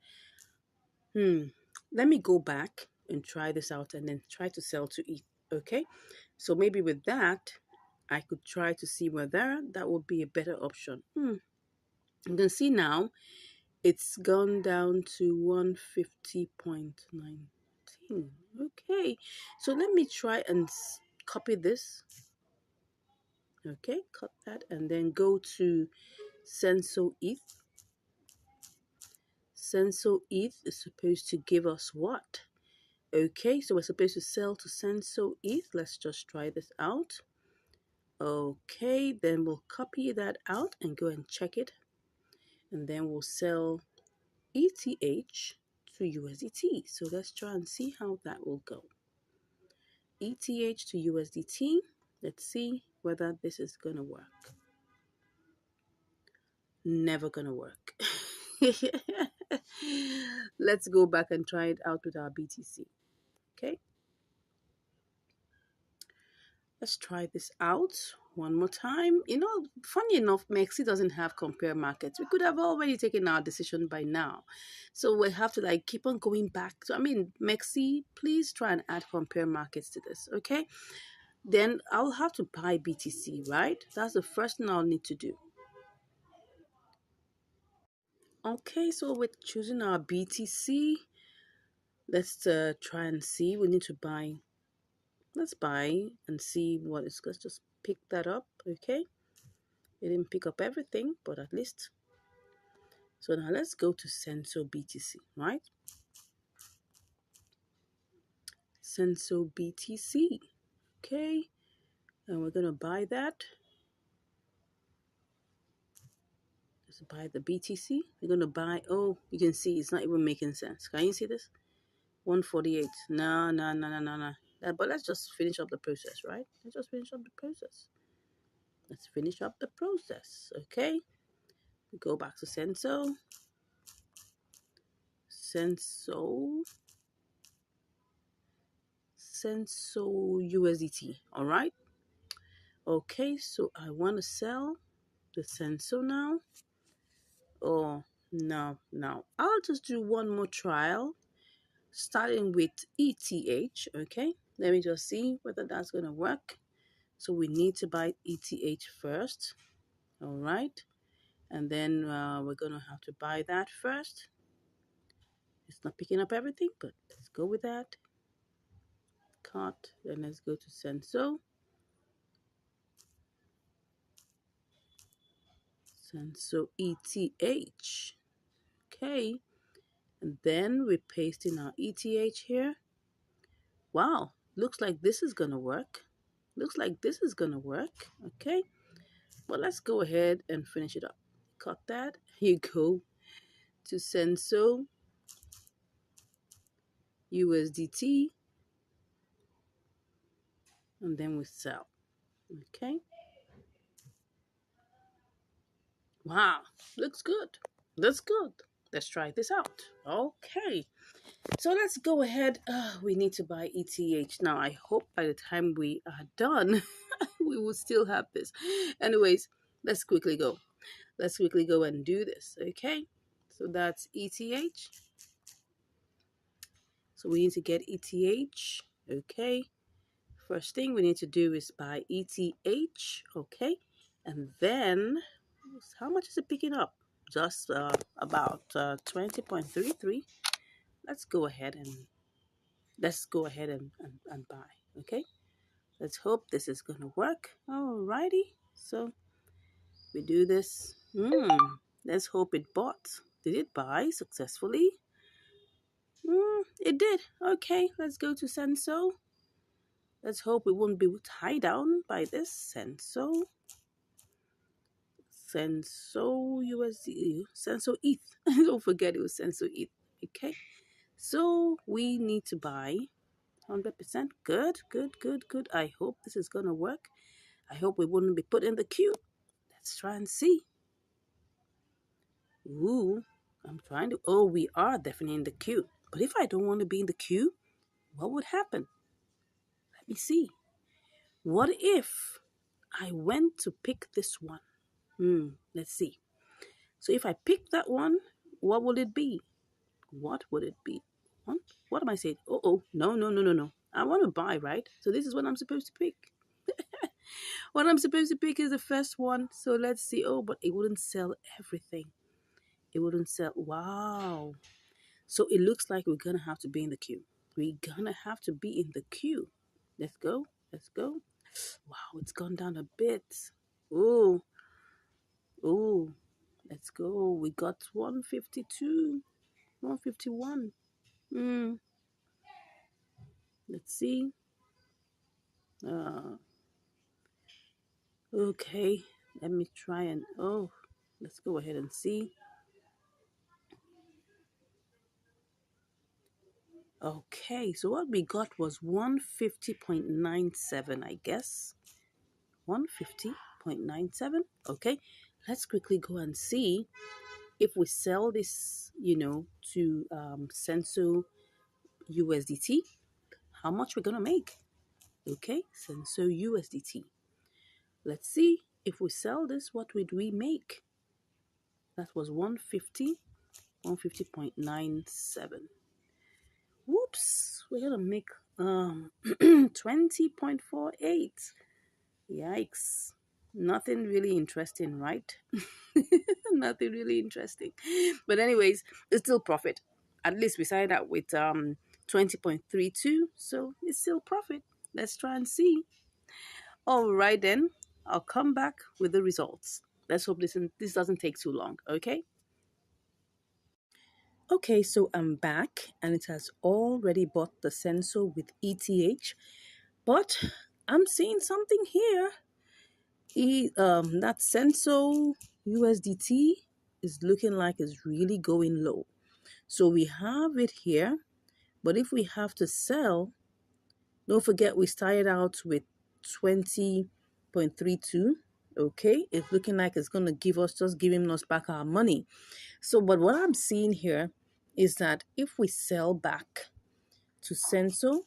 let me go back and try this out and then try to sell to ETH. Okay, so maybe with that, I could try to see whether that would be a better option. You can see now it's gone down to 150.19. Okay, so let me try and copy this. Okay, cut that and then go to Senso ETH. Senso ETH is supposed to give us what? Okay, so we're supposed to sell to Senso ETH. Let's just try this out. Okay, then we'll copy that out and go and check it. And then we'll sell ETH to USDT. So let's try and see how that will go. ETH to USDT. Let's see whether this is going to work. Never going to work. Let's go back and try it out with our BTC. Okay. Let's try this out one more time. Funny enough, Mexi doesn't have compare markets. We could have already taken our decision by now. So we have to keep on going back. So Mexi, please try and add compare markets to this, okay? Then I'll have to buy BTC, right? That's the first thing I'll need to do. Okay, so we're choosing our BTC. Let's try and see. We need to buy. Let's buy and see what it's. Let's just pick that up, okay? It didn't pick up everything, but at least. So now let's go to Senso BTC, right? Senso BTC, okay? And we're going to buy that. Let's buy the BTC. We're going to buy, oh, you can see it's not even making sense. Can you see this? 148. No, no, no, no, no, no. But let's just finish up the process, right? Let's just finish up the process. Let's finish up the process, okay? We go back to Senso. Senso USDT, all right? Okay, so I want to sell the Senso now. Oh, no. I'll just do one more trial, starting with ETH, okay? Let me just see whether that's going to work. So we need to buy ETH first, all right? And then we're going to have to buy that first. It's not picking up everything, but let's go with that. Cut, then let's go to Senso. Senso ETH. Okay. And then we paste in our ETH here. Wow, looks like this is gonna work. Looks like this is gonna work. Okay. Well, let's go ahead and finish it up. Cut that. Here you go to Senso USDT, and then we sell. Okay. Wow, looks good. That's good. Let's try this out. Okay. So let's go ahead. We need to buy ETH. Now, I hope by the time we are done, we will still have this. Anyways, let's quickly go. Let's quickly go and do this. Okay. So that's ETH. So we need to get ETH. Okay. First thing we need to do is buy ETH. Okay. And then, how much is it picking up? Just about 20.33. Let's go ahead and buy. Okay. Let's hope this is gonna work. Alrighty. So we do this. Let's hope it bought. Did it buy successfully? It did. Okay, let's go to Senso. Let's hope we won't be tied down by this. Senso USD, Senso ETH. Don't forget it was Senso ETH. Okay, so we need to buy 100%. Good, good, good, good. I hope this is gonna work. I hope we wouldn't be put in the queue. Let's try and see. Ooh, I'm trying to. Oh, we are definitely in the queue. But if I don't want to be in the queue, what would happen? Let me see. What if I went to pick this one? Let's see. So if I pick that one, what would it be? What would it be? What am I saying? Oh, no, no, no, no, no. I want to buy, right? So this is what I'm supposed to pick. What I'm supposed to pick is the first one. So let's see. Oh, but it wouldn't sell everything. It wouldn't sell. Wow. So it looks like we're going to have to be in the queue. We're going to have to be in the queue. Let's go. Let's go. Wow, it's gone down a bit. Oh, oh. Let's go. We got 152, 151. Let's see. Okay. Let me try and, let's go ahead and see. Okay, so what we got was 150.97, I guess. 150.97. Okay, let's quickly go and see if we sell this, to Senso USDT, how much we're gonna make. Okay, Senso USDT. Let's see if we sell this, what would we make? That was 150, 150.97. Whoops, we're gonna make 20.48. Yikes. Nothing really interesting, right? Nothing really interesting. But anyways, it's still profit. At least we started out with 20.32, so it's still profit. Let's try and see. All right then, I'll come back with the results. Let's hope this doesn't take too long, okay? Okay, so I'm back and it has already bought the sensor with ETH, but I'm seeing something here. That sensor USDT is looking like it's really going low. So we have it here, but if we have to sell, don't forget we started out with 20.32. Okay, it's looking like it's gonna giving us back our money. So, but what I'm seeing here is that if we sell back to Senso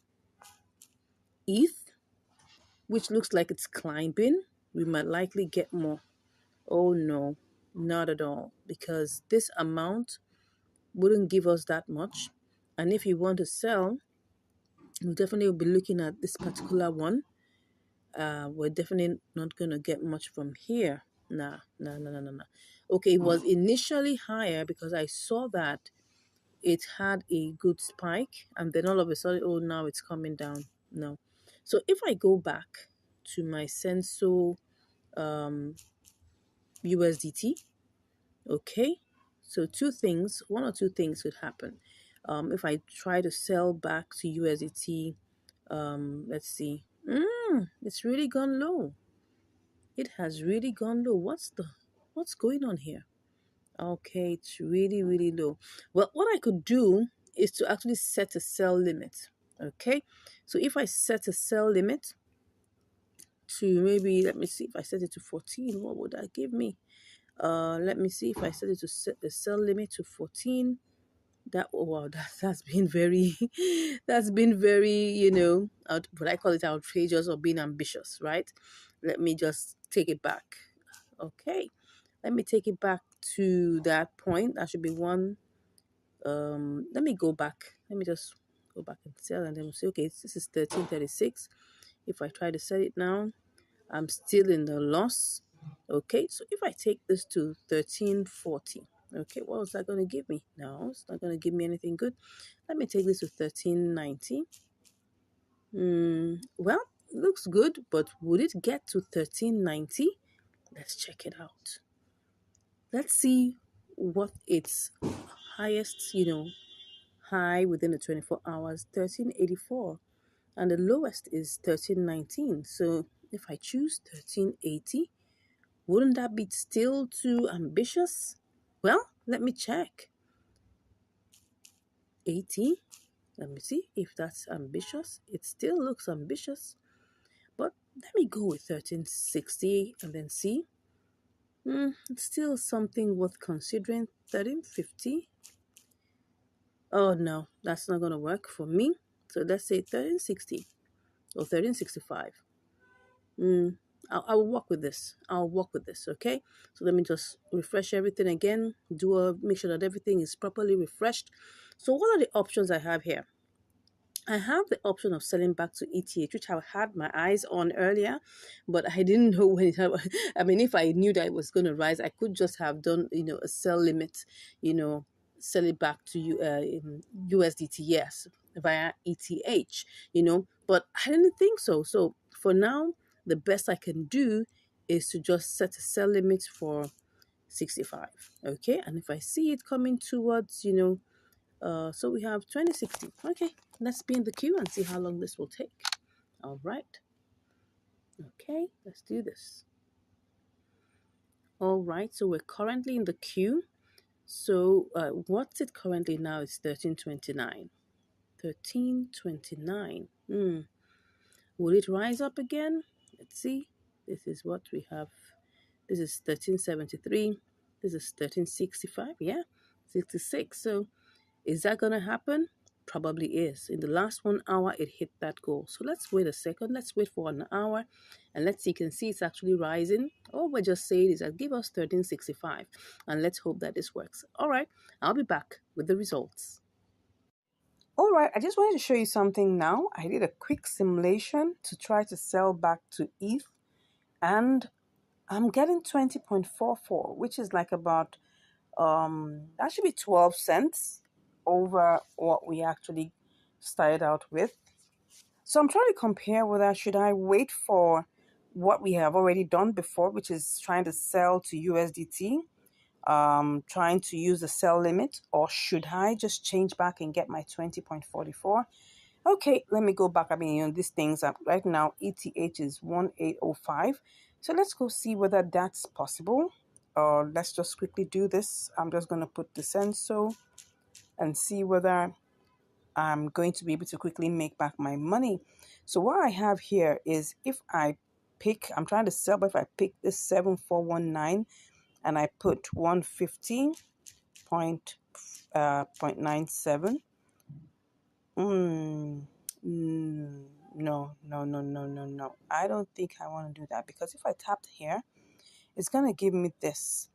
ETH, which looks like it's climbing, we might likely get more. Oh no, not at all, because this amount wouldn't give us that much. And if you want to sell, we definitely will be looking at this particular one. We're definitely not going to get much from here. Nah. Okay, it was initially higher because I saw that it had a good spike and then all of a sudden, oh, now it's coming down. No. So if I go back to my Senso USDT, Okay, so one or two things could happen. If I try to sell back to USDT, let's see. It's really gone low. It has really gone low. What's going on here? Okay, it's really, really low. Well, what I could do is to actually set a sell limit. Okay, so if I set a sell limit to maybe, let me see, if I set it to 14, what would that give me? Let me see if I set it to set the sell limit to 14. That, oh wow, that's been very that's been very, what I call it, outrageous or being ambitious, right? Let me just take it back. Okay, let me take it back to that point. That should be one. Let me go back. Let me just go back and sell, and then we'll say, okay, this is 1336. If I try to sell it now, I'm still in the loss. Okay, so if I take this to 1340, okay, what was that going to give me? No, it's not going to give me anything good. Let me take this to 1390. Well, looks good, but would it get to 1390? Let's check it out. Let's see what its highest, high within the 24 hours, 1384, and the lowest is 1319. So if I choose 1380, wouldn't that be still too ambitious? Well, let me check. 80. Let me see if that's ambitious. It still looks ambitious. But let me go with 1360 and then see. It's still something worth considering. 1350. Oh no, that's not going to work for me. So let's say 1360 or 1365. I'll work with this. I'll work with this, okay? So let me just refresh everything again. Make sure that everything is properly refreshed. So what are the options I have here? I have the option of selling back to ETH, which I had my eyes on earlier, but I didn't know when it happened. I mean, if I knew that it was going to rise, I could just have done, a sell limit, sell it back to you in USDT, yes, via ETH, but I didn't think so. So for now, the best I can do is to just set a sell limit for 65, okay? And if I see it coming towards, so we have 2060. Okay, let's be in the queue and see how long this will take. All right. Okay, let's do this. All right, so we're currently in the queue. So what's it currently now? It's 1329. 1329. Will it rise up again? Let's see. This is what we have. This is 1373. This is 1365. Yeah, 66. So is that going to happen? Probably is. In the last 1 hour, it hit that goal. So let's wait a second. Let's wait for an hour and let's see. You can see it's actually rising. All we're just saying is that give us 1365 and let's hope that this works. All right, I'll be back with the results. All right, I just wanted to show you something now. I did a quick simulation to try to sell back to ETH and I'm getting 20.44, which is like about that should be 12 cents over what we actually started out with. So I'm trying to compare whether should I wait for what we have already done before, which is trying to sell to USDT, trying to use the sell limit, or should I just change back and get my 20.44? Okay, let me go back. I mean, these things are right now, ETH is 1805. So let's go see whether that's possible. Let's just quickly do this. I'm just going to put the Senso and see whether I'm going to be able to quickly make back my money. So what I have here is if I pick, I'm trying to sell, but if I pick this 7419 and I put 150.97, no. I don't think I want to do that because if I tapped here, it's going to give me this.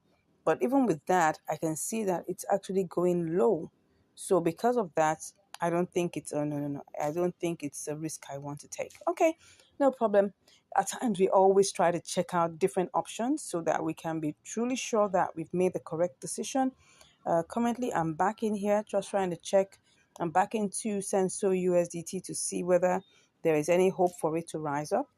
But even with that, I can see that it's actually going low. So because of that, I don't think it's, no. I don't think it's a risk I want to take. Okay, no problem. At times, we always try to check out different options so that we can be truly sure that we've made the correct decision. Currently, I'm back in here just trying to check. I'm back into Senso USDT to see whether there is any hope for it to rise up.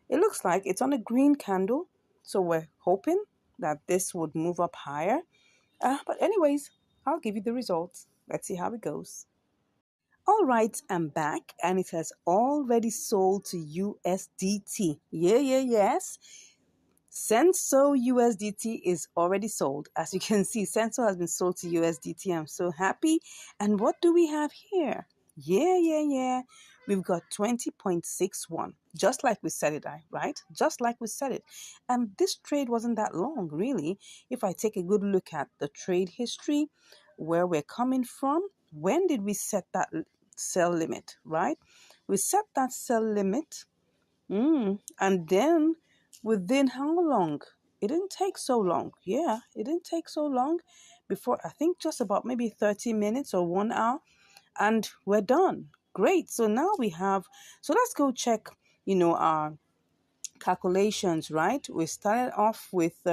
It looks like it's on a green candle, so we're hoping that this would move up higher. But anyways, I'll give you the results. Let's see how it goes. All right, I'm back and it has already sold to USDT. Yes. Senso USDT is already sold. As you can see, Senso has been sold to USDT. I'm so happy. And what do we have here? Yeah. We've got 20.61, just like we said it, right? Just like we said it. And this trade wasn't that long, really. If I take a good look at the trade history, where we're coming from, when did we set that sell limit, right? We set that sell limit. And then within how long? It didn't take so long. Yeah, it didn't take so long before, I think just about maybe 30 minutes or 1 hour, and we're done. Great. So now we have, so let's go check, our calculations, right? We started off with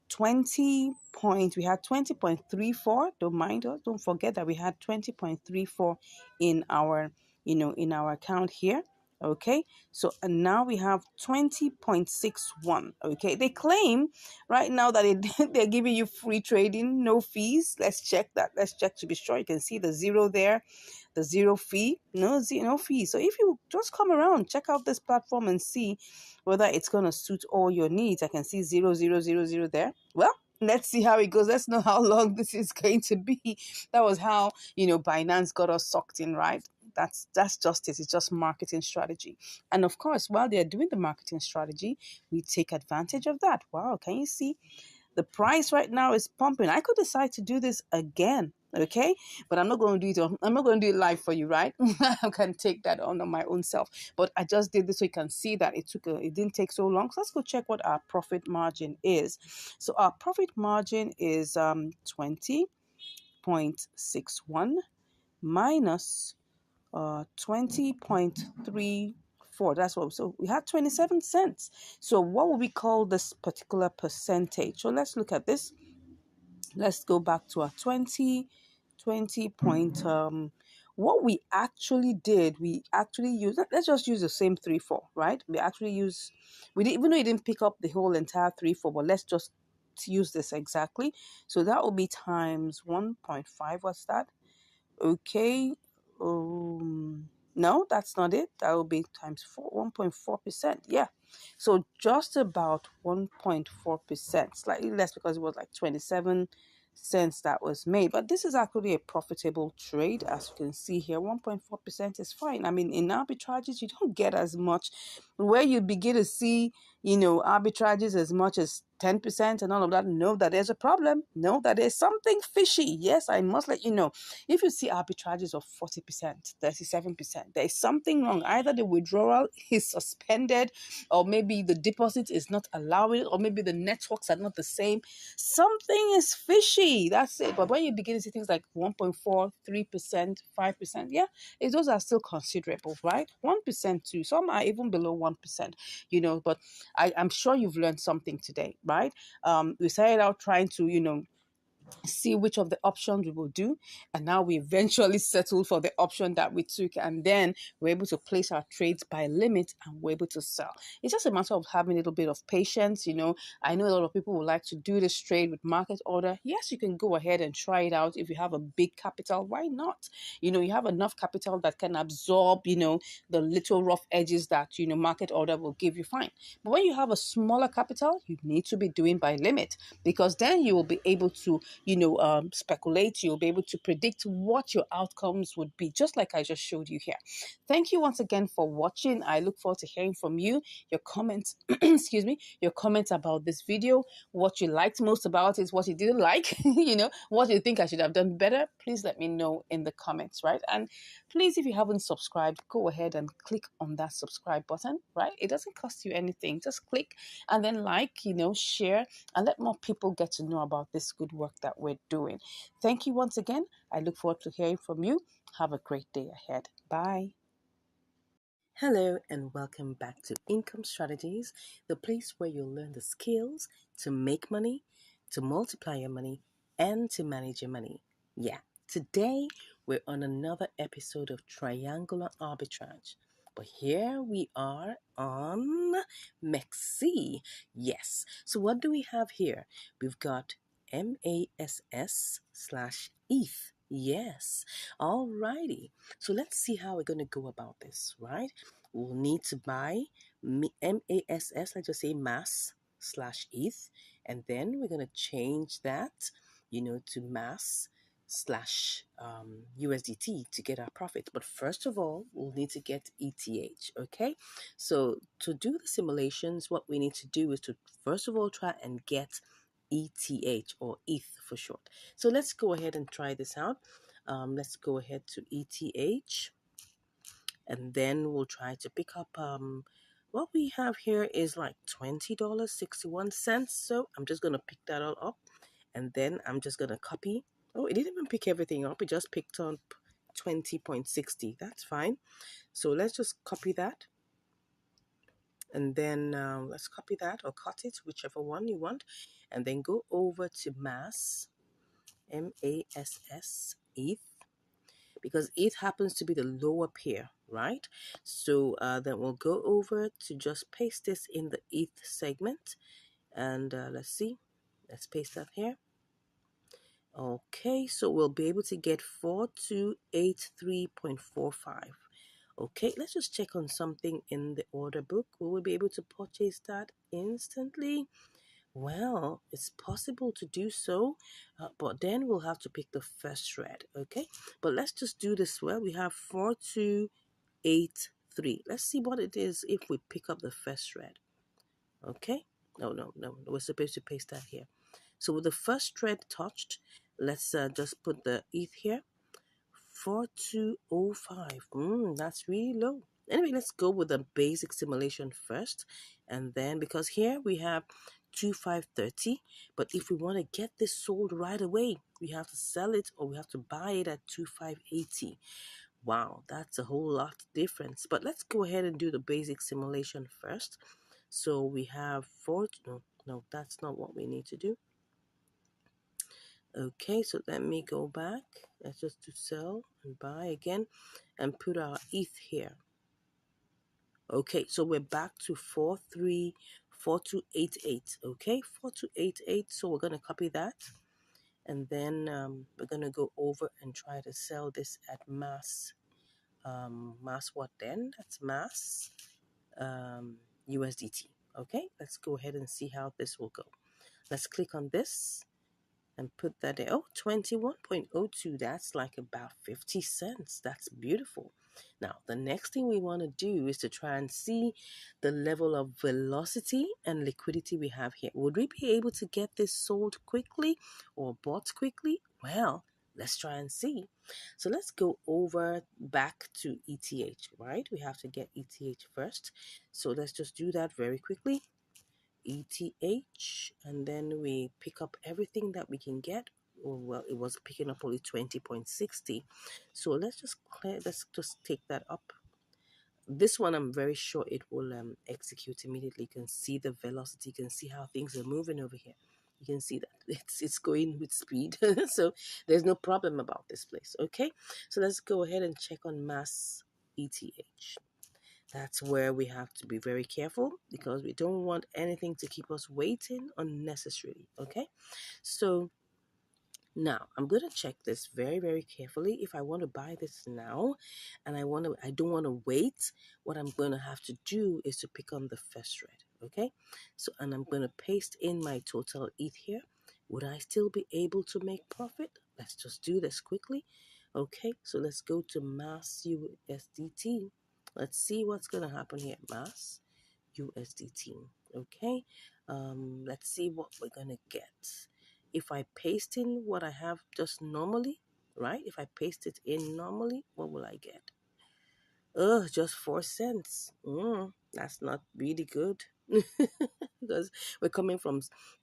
20 point, we had 20.34. Don't mind us, don't forget that we had 20.34 in our, in our account here. Okay, so and now we have 20.61. Okay, they claim right now that they're giving you free trading, no fees. Let's check that. Let's check to be sure. You can see the zero there, the zero fee, no fee. So if you just come around, check out this platform and see whether it's going to suit all your needs. I can see 0, 0, 0, 0 there. Well, let's see how it goes. Let's know how long this is going to be. That was how, Binance got us sucked in, right? That's just it. It's just marketing strategy. And of course, while they're doing the marketing strategy, we take advantage of that. Wow, can you see? The price right now is pumping. I could decide to do this again, okay? But I'm not going to do it. I'm not going to do it live for you, right? I can take that on my own self. But I just did this so you can see that it didn't take so long. So let's go check what our profit margin is. So our profit margin is 20.61 minus 20.34. That's what, so we had 27 cents. So what would we call this particular percentage? So let's look at this. Let's go back to our 20 point, what we actually did, we actually use, let's just use the same 3-4, right? We actually use, we didn't, even though we didn't pick up the whole entire 3-4, but let's just use this exactly. So that will be times 1.5. What's that? Okay. No, that's not it. That will be times 1.4%. Yeah. So just about 1.4%, slightly less because it was like 27 cents that was made. But this is actually a profitable trade. As you can see here, 1.4% is fine. I mean, in arbitrages, you don't get as much. Where you begin to see, arbitrages as much as 10% and all of that, know that there's a problem. Know that there's something fishy. Yes, I must let you know. If you see arbitrages of 40%, 37%, there is something wrong. Either the withdrawal is suspended, or maybe the deposit is not allowing it, or maybe the networks are not the same. Something is fishy. That's it. But when you begin to see things like 1.4, 3%, 5%, yeah, those are still considerable, right? 1% too. Some are even below 1%, but I'm sure you've learned something today, right? We started out trying to, see which of the options we will do, and now we eventually settled for the option that we took, and then we're able to place our trades by limit and we're able to sell. It's just a matter of having a little bit of patience. I know a lot of people would like to do this trade with market order. Yes, you can go ahead and try it out. If you have a big capital, why not? You have enough capital that can absorb the little rough edges that market order will give you, fine. But when you have a smaller capital, you need to be doing by limit, because then you will be able to speculate. You'll be able to predict what your outcomes would be, just like I just showed you here. Thank you once again for watching. I look forward to hearing from you, your comments, excuse me, your comments about this video, what you liked most about it, what you didn't like, what you think I should have done better. Please let me know in the comments, right? And please, if you haven't subscribed, go ahead and click on that subscribe button, right? It doesn't cost you anything. Just click and then share, and let more people get to know about this good work that we're doing. Thank you once again. I look forward to hearing from you. Have a great day ahead. Bye. Hello and welcome back to Income Strategies, the place where you'll learn the skills to make money, to multiply your money, and to manage your money. Yeah, today we're on another episode of Triangular Arbitrage. But here we are on MEXC. Yes. So what do we have here? We've got MASS/ETH. Yes. Alrighty. So let's see how we're going to go about this, right? We'll need to buy MASS, let's just say mass/ETH, and then we're going to change that, to mass slash USDT to get our profit. But first of all, we'll need to get ETH, okay? So to do the simulations, what we need to do is to first of all try and get ETH, or ETH for short. So let's go ahead and try this out. Let's go ahead to ETH, and then we'll try to pick up what we have here is like $20.61. So I'm just gonna pick that all up, and then I'm just gonna copy. Oh, it didn't even pick everything up, it just picked up 20.60. That's fine. So let's just copy that, and then let's copy that or cut it, whichever one you want, and then go over to mass, MASS ETH, because ETH happens to be the lower pair, right? So then we'll go over to just paste this in the ETH segment, and let's see, let's paste that here. Okay, so we'll be able to get 4283.45. Okay, let's just check on something in the order book. Will we be able to purchase that instantly? Well, it's possible to do so, but then we'll have to pick the first shred, okay? But let's just do this well. We have 4283. Let's see what it is if we pick up the first shred, okay? No. We're supposed to paste that here. So with the first thread touched, let's just put the ETH here. 4205. That's really low. Anyway, let's go with the basic simulation first. And then, because here we have 2530, but if we want to get this sold right away, we have to sell it or we have to buy it at 2580. Wow, that's a whole lot difference. But let's go ahead and do the basic simulation first. So we have no, that's not what we need to do. Okay, so let me go back. Let's just do sell and buy again and put our ETH here. Okay, so we're back to 4288. Okay, 4288. So we're going to copy that. And then we're going to go over and try to sell this at mass. Mass what then? That's mass USDT. Okay, let's go ahead and see how this will go. Let's click on this and put that in. Oh, 21.02. That's like about 50 cents. That's beautiful. Now, the next thing we want to do is to try and see the level of velocity and liquidity we have here. Would we be able to get this sold quickly or bought quickly? Well, let's try and see. So let's go over back to ETH, right? We have to get ETH first. So let's just do that very quickly. ETH, and then we pick up everything that we can get. Oh, well, it was picking up only 20.60. So let's just take that up. This one I'm very sure it will execute immediately. You can see the velocity, you can see how things are moving over here. You can see that it's going with speed. So there's no problem about this place. Okay, so let's go ahead and check on mass ETH. That's where we have to be very careful because we don't want anything to keep us waiting unnecessarily. Okay, so now I'm going to check this very, very carefully. If I want to buy this now and I don't want to wait, what I'm going to have to do is to pick on the first thread. Okay, so and I'm going to paste in my total ETH here. Would I still be able to make profit? Let's just do this quickly. Okay, so let's go to mass USDT. Let's see what's going to happen here. Mass USDT. Okay, let's see what we're going to get. If I paste in what I have just normally, right? If I paste it in normally, what will I get? Just 4 cents. That's not really good. Because we're coming from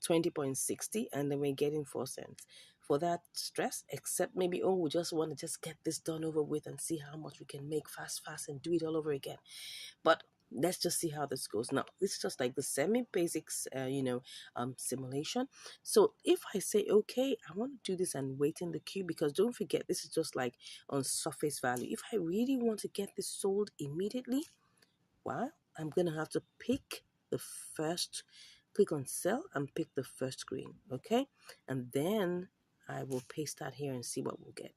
20.60 and then we're getting 4 cents. For that stress, except maybe, we just want to just get this done over with and see how much we can make fast and do it all over again. But let's just see how this goes. Now, this is just like the semi-basics, simulation. So if I say, okay, I want to do this and wait in the queue, because don't forget, this is just like on surface value. If I really want to get this sold immediately, well, I'm going to have to pick the first click on sell and pick the first screen, okay? And then I will paste that here and see what we'll get.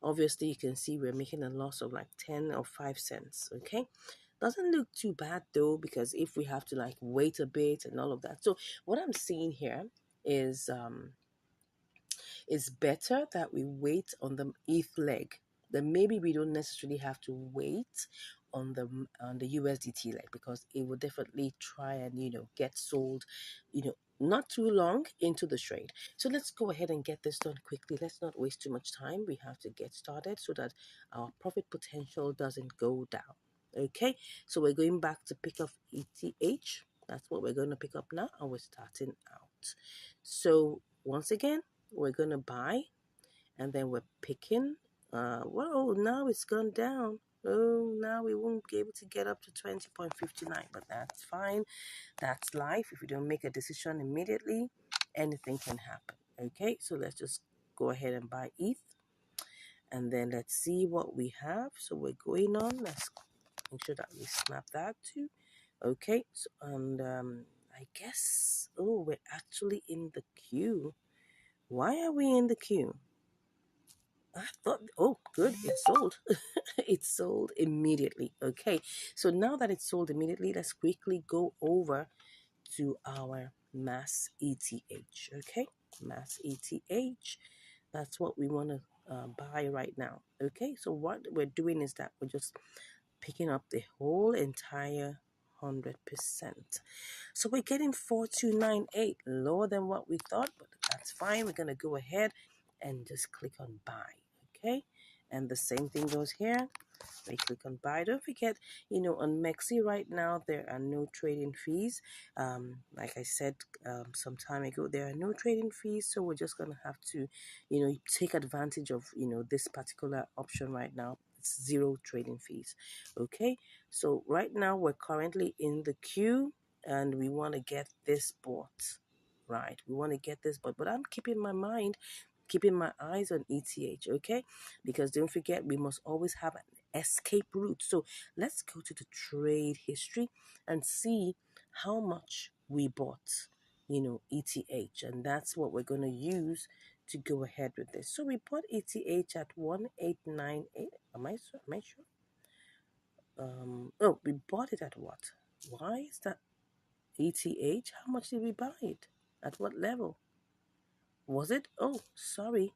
Obviously, you can see we're making a loss of like 10 or 5 cents, okay? Doesn't look too bad though, because if we have to like wait a bit and all of that. So what I'm seeing here is it's better that we wait on the ETH leg. Then maybe we don't necessarily have to wait on the USDT leg, because it will definitely try and get sold, not too long into the trade. So let's go ahead and get this done quickly. Let's not waste too much time. We have to get started so that our profit potential doesn't go down. Okay, so we're going back to pick up ETH. That's what we're going to pick up now, and we're starting out. So once again, we're going to buy, and then we're picking. Well, now it's gone down. Oh, now we won't be able to get up to 20.59, but that's fine. That's life. If we don't make a decision immediately, anything can happen. Okay, so let's just go ahead and buy ETH, and then let's see what we have. So we're going on. Let's make sure that we snap that too. Okay, so, and I guess, oh, we're actually in the queue. Why are we in the queue? I thought, oh, good, it sold. It sold immediately. Okay, so now that it's sold immediately, let's quickly go over to our mass ETH. Okay, mass ETH. That's what we want to buy right now. Okay, so what we're doing is that we're just picking up the whole entire 100%. So we're getting 4298, lower than what we thought, but that's fine. We're going to go ahead and just click on buy. Okay, and the same thing goes here. We click on buy. Don't forget, on Mexi right now, there are no trading fees. Like I said some time ago, there are no trading fees. So we're just going to have to, take advantage of, this particular option right now. It's zero trading fees. Okay, so right now we're currently in the queue, and we want to get this bought. Right, we want to get this bought, but I'm keeping my eyes on ETH, okay? Because don't forget, we must always have an escape route. So let's go to the trade history and see how much we bought, ETH. And that's what we're going to use to go ahead with this. So we bought ETH at 1898. Am I sure? Oh, we bought it at what? Why is that ETH? How much did we buy it? At what level? Was it? Oh, sorry.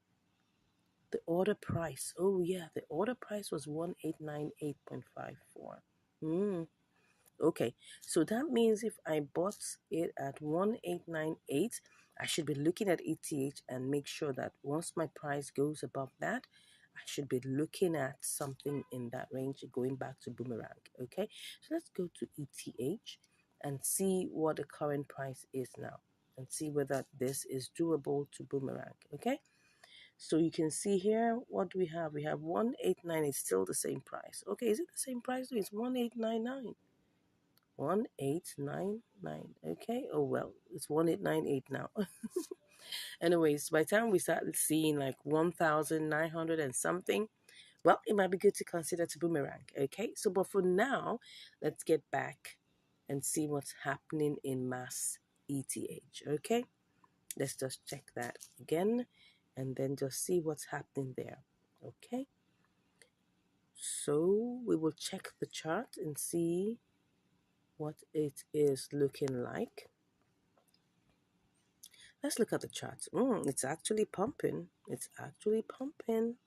The order price. Oh, yeah. The order price was 1898.54. Okay. So that means if I bought it at 1898, I should be looking at ETH and make sure that once my price goes above that, I should be looking at something in that range going back to Boomerang. Okay. So let's go to ETH and see what the current price is now and see whether this is doable to Boomerang. Okay. So you can see here, what do we have? We have 1899. It's still the same price. Okay, is it the same price? It's 1899. 1899. Okay. Oh well, it's 1898 now. Anyways, by the time we start seeing like 1900 and something, well, it might be good to consider to Boomerang. Okay. So, but for now, let's get back and see what's happening in mass ETH. Okay. Let's just check that again and then just see what's happening there. Okay. So we will check the chart and see what it is looking like. Let's look at the chart. It's actually pumping. It's actually pumping.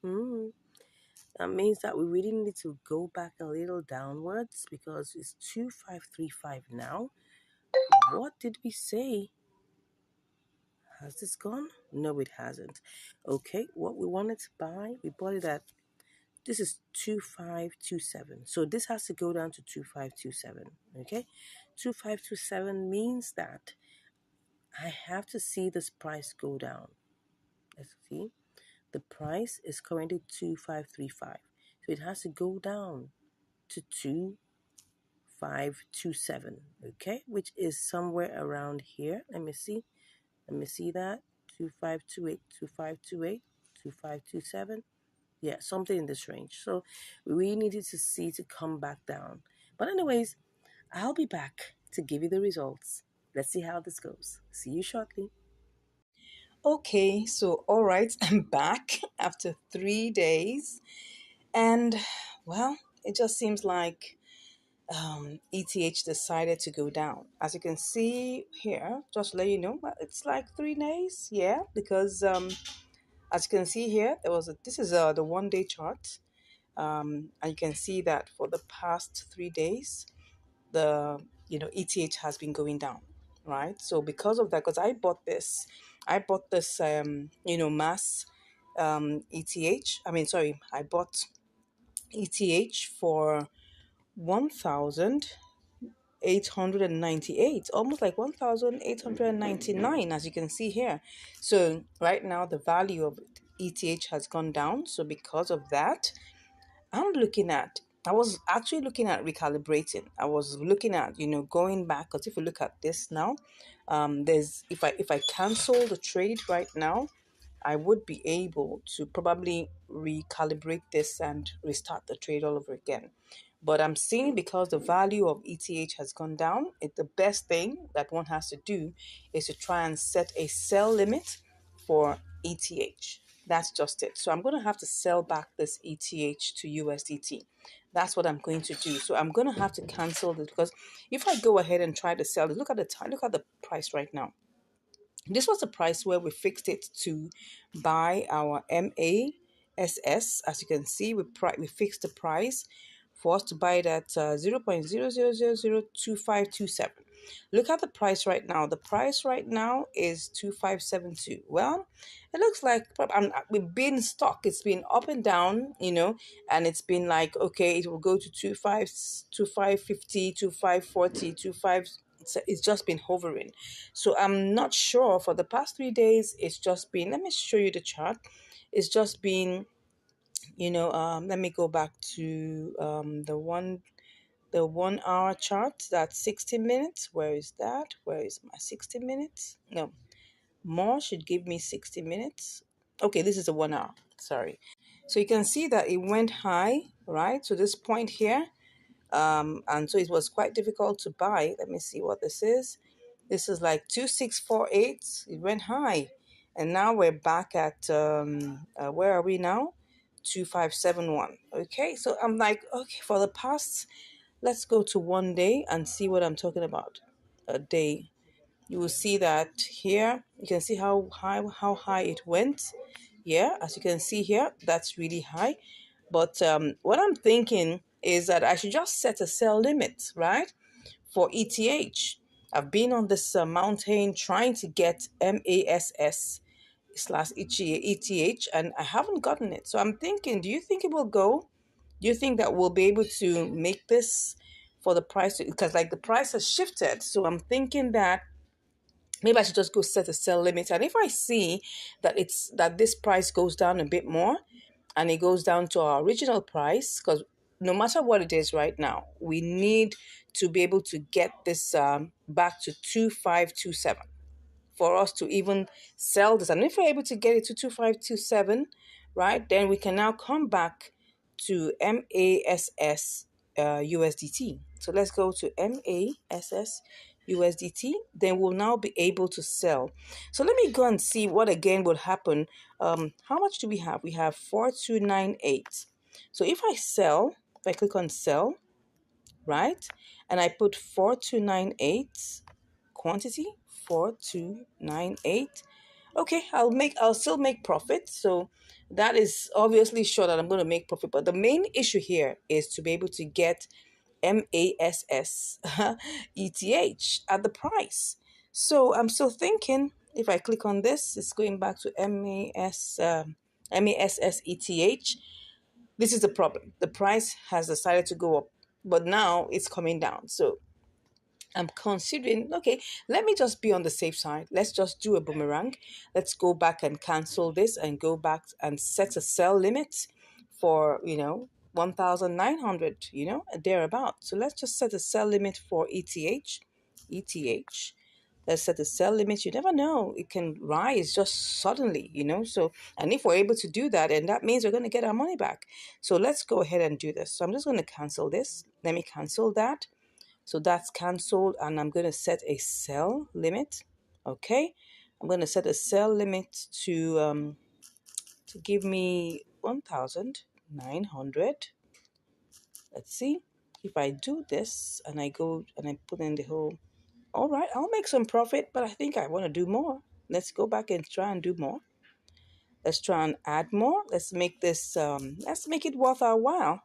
That means that we really need to go back a little downwards because it's 2535 now. What did we say? Has this gone? No, it hasn't. Okay, what we wanted to buy, we bought it at, this is 2527. So this has to go down to 2527. Okay, 2527 means that I have to see this price go down. Let's see. The price is currently 2535. So it has to go down to 2527. Okay, which is somewhere around here. Let me see. Let me see that. 2528, 2528, 2527. Yeah, something in this range. So we really needed to see to come back down. But anyways, I'll be back to give you the results Let's see how this goes. See you shortly. Okay, so all right, I'm back after 3 days, and well, it just seems like ETH decided to go down. As you can see here, just to let you know, it's like 3 days, yeah, because as you can see here, this is the 1 day chart, and you can see that for the past 3 days, the ETH has been going down, right? So because of that, because I bought this mass ETH. I mean, sorry, I bought ETH for 1,898, almost like 1,899, as you can see here. So right now the value of ETH has gone down. So because of that, I was actually looking at recalibrating. I was looking at, going back, because if you look at this now, there's if I cancel the trade right now, I would be able to probably recalibrate this and restart the trade all over again. But I'm seeing, because the value of ETH has gone down, the best thing that one has to do is to try and set a sell limit for ETH. That's just it. So I'm going to have to sell back this ETH to USDT. That's what I'm going to do. So I'm going to have to cancel this, because if I go ahead and try to sell it, look at the time, look at the price right now. This was the price where we fixed it to buy our MASS. As you can see, we fixed the price for us to buy it at 0.00002527. Look at the price right now. The price right now is 2572. Well, it looks like we've been stuck. It's been up and down, and it's been like, okay, it will go to 2550, 2540, 25. It's just been hovering. So I'm not sure, for the past 3 days. It's just been, let me show you the chart. It's just been, let me go back to the 1 hour chart. That's 60 minutes. Where is that? Where is my 60 minutes? No, more should give me 60 minutes. Okay, this is a 1 hour. Sorry. So you can see that it went high, right, to this point here. And so it was quite difficult to buy. Let me see what this is. This is like 2648. It went high. And now we're back at, where are we now? 2571. Okay, so I'm like, okay, for the past, let's go to 1 day and see what I'm talking about. A day. You will see that here, you can see how high it went. Yeah, as you can see here, that's really high. But what I'm thinking is that I should just set a sell limit, right, for ETH. I've been on this mountain trying to get MASS slash ETH, and I haven't gotten it. So I'm thinking, do you think it will go? Do you think that we'll be able to make this for the price? Because like the price has shifted. So I'm thinking that maybe I should just go set a sell limit. And if I see that this price goes down a bit more, and it goes down to our original price, because no matter what it is right now, we need to be able to get this back to 2527 for us to even sell this. And if we're able to get it to 2527, right, then we can now come back to MASS USDT. So let's go to MASS USDT. Then we'll now be able to sell. So let me go and see what again would happen. How much do we have? We have 4298. So if I click on sell, right, and I put 4298 quantity, 4298. Okay, I'll still make profit. So that is obviously sure that I'm going to make profit. But the main issue here is to be able to get MASS ETH at the price. So I'm still thinking, if I click on this, it's going back to MASS ETH. This is the problem. The price has decided to go up, but now it's coming down. So I'm considering, okay, let me just be on the safe side. Let's just do a boomerang. Let's go back and cancel this and go back and set a sell limit for, 1,900, thereabout. So let's just set a sell limit for ETH. ETH. Let's set a sell limit. You never know. It can rise just suddenly, So, and if we're able to do that, and that means we're going to get our money back. So let's go ahead and do this. So I'm just going to cancel this. Let me cancel that. So that's canceled, and I'm going to set a sell limit. Okay, I'm going to set a sell limit to give me 1,900. Let's see if I do this and I go and I put in the whole. All right, I'll make some profit, but I think I want to do more. Let's go back and try and do more. Let's try and add more. Let's make this. Let's make it worth our while.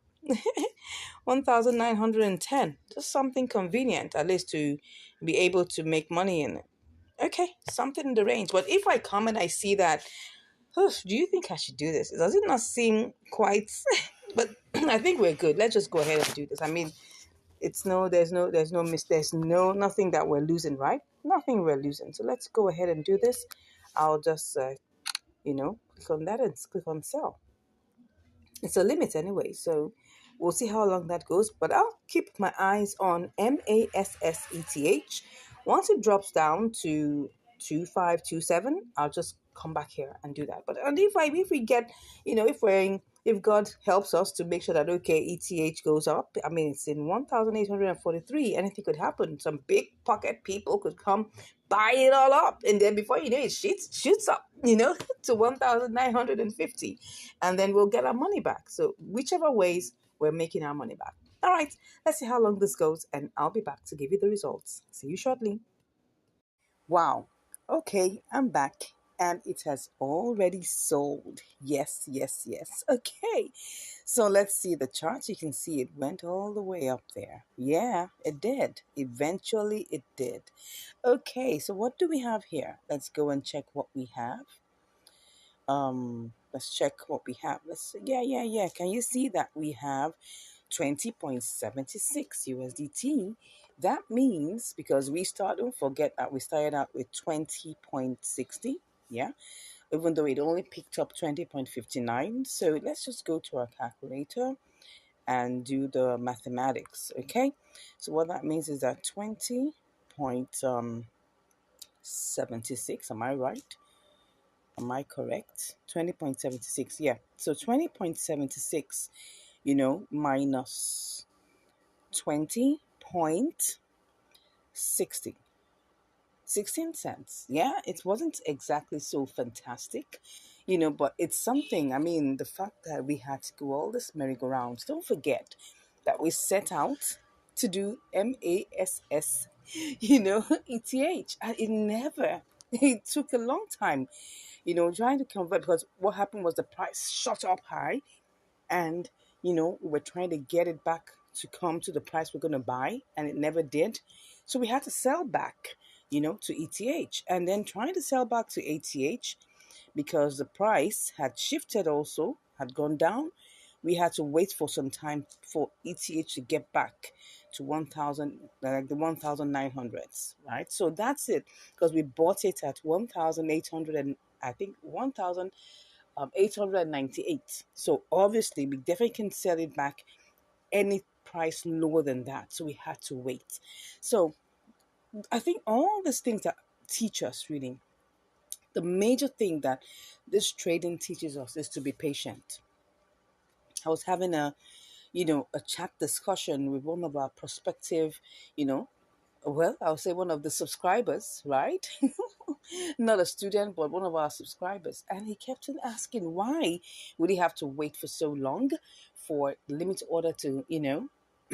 1,910. Just something convenient, at least to be able to make money in it. Okay, something in the range. But if I come and I see that, do you think I should do this? Does it not seem quite? But I think we're good. Let's just go ahead and do this. I mean, it's no, there's no nothing that we're losing, right? Nothing we're losing. So let's go ahead and do this. I'll just, click on that and click on sell. It's a limit anyway, so we'll see how long that goes. But I'll keep my eyes on MASSETH. Once it drops down to 2527, I'll just come back here and do that. But and if we get, if God helps us to make sure that okay, ETH goes up. I mean, it's in 1,843. Anything could happen. Some big pocket people could come buy it all up, and then before you know it, shoots up, to 1,950, and then we'll get our money back. So whichever ways, we're making our money back. All right, let's see how long this goes, and I'll be back to give you the results. See you shortly. Wow. Okay, I'm back. And it has already sold. Yes, yes, yes. Okay. So let's see the chart. You can see it went all the way up there. Yeah, it did. Eventually it did. Okay, so what do we have here? Let's go and check what we have. Let's check what we have. Yeah. Can you see that we have 20.76 USDT? That means because don't forget that we started out with 20.60. Yeah, even though it only picked up 20.59. So let's just go to our calculator and do the mathematics. Okay, so what that means is that 20.76. Am I right? Am I correct? 20.76. Yeah. So 20.76, minus 20.60. 16 cents. Yeah, it wasn't exactly so fantastic, but it's something. I mean, the fact that we had to go all this merry-go-rounds. Don't forget that we set out to do MASS, ETH. And it took a long time, trying to convert, because what happened was the price shot up high, and we were trying to get it back to come to the price we're going to buy, and it never did. So we had to sell back, to ETH, and then trying to sell back to ATH because the price had shifted, also had gone down. We had to wait for some time for ETH to get back to 1,000, like the 1,900s, right? So that's it, because we bought it at 1,800, and I think 1,898. So obviously, we definitely can sell it back any price lower than that. So we had to wait. So I think all these things that teach us, really, the major thing that this trading teaches us is to be patient. I was having a chat discussion with one of our prospective, you know, well, I'll say one of the subscribers, right? Not a student, but one of our subscribers. And he kept on asking, why would he have to wait for so long for the limit order to,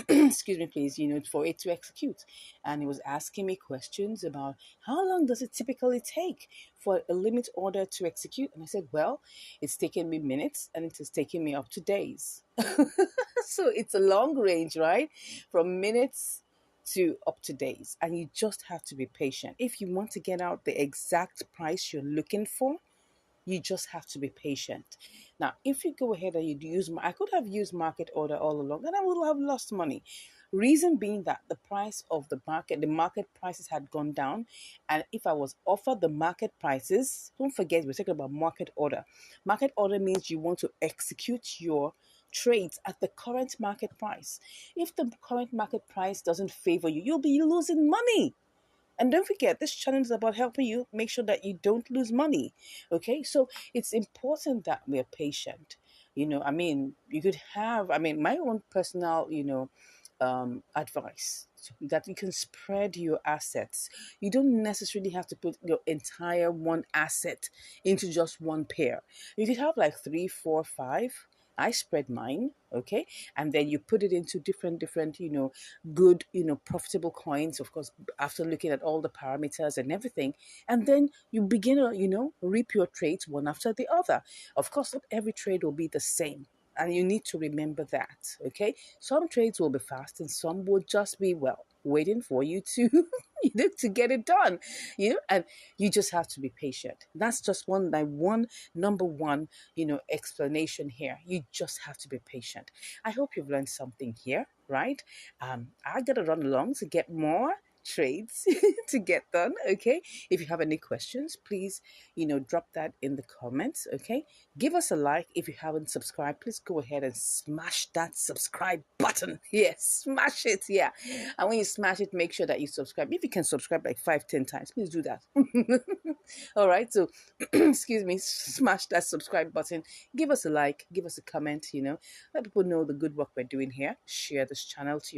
excuse me, please, for it to execute? And he was asking me questions about how long does it typically take for a limit order to execute? And I said, well, it's taken me minutes and it has taken me up to days. So it's a long range, right? From minutes to up to days, and you just have to be patient. If you want to get out the exact price you're looking for, you just have to be patient. Now, if you go ahead and I could have used market order all along and I would have lost money. Reason being that the market prices had gone down. And if I was offered the market prices, don't forget, we're talking about market order. Market order means you want to execute your trades at the current market price. If the current market price doesn't favor you, you'll be losing money. And don't forget, this channel is about helping you make sure that you don't lose money. Okay, so it's important that we're patient. I mean, my own personal, advice so that you can spread your assets. You don't necessarily have to put your entire one asset into just one pair. You could have like three, four, five. I spread mine, okay, and then you put it into different, good, profitable coins. Of course, after looking at all the parameters and everything, and then you begin to, reap your trades one after the other. Of course, not every trade will be the same, and you need to remember that, okay? Some trades will be fast and some will just be, well, waiting for you to to get it done, and you just have to be patient. That's just one number one, explanation here. You just have to be patient. I hope you've learned something here, right? I gotta run along to get more trades to get done, okay? If you have any questions, please, drop that in the comments, okay? Give us a like. If you haven't subscribed, please go ahead and smash that subscribe button. Yes, smash it. Yeah. And when you smash it, make sure that you subscribe. If you can subscribe like 5, 10 times, please do that. All right. So, excuse me, smash that subscribe button. Give us a like, give us a comment, let people know the good work we're doing here. Share this channel to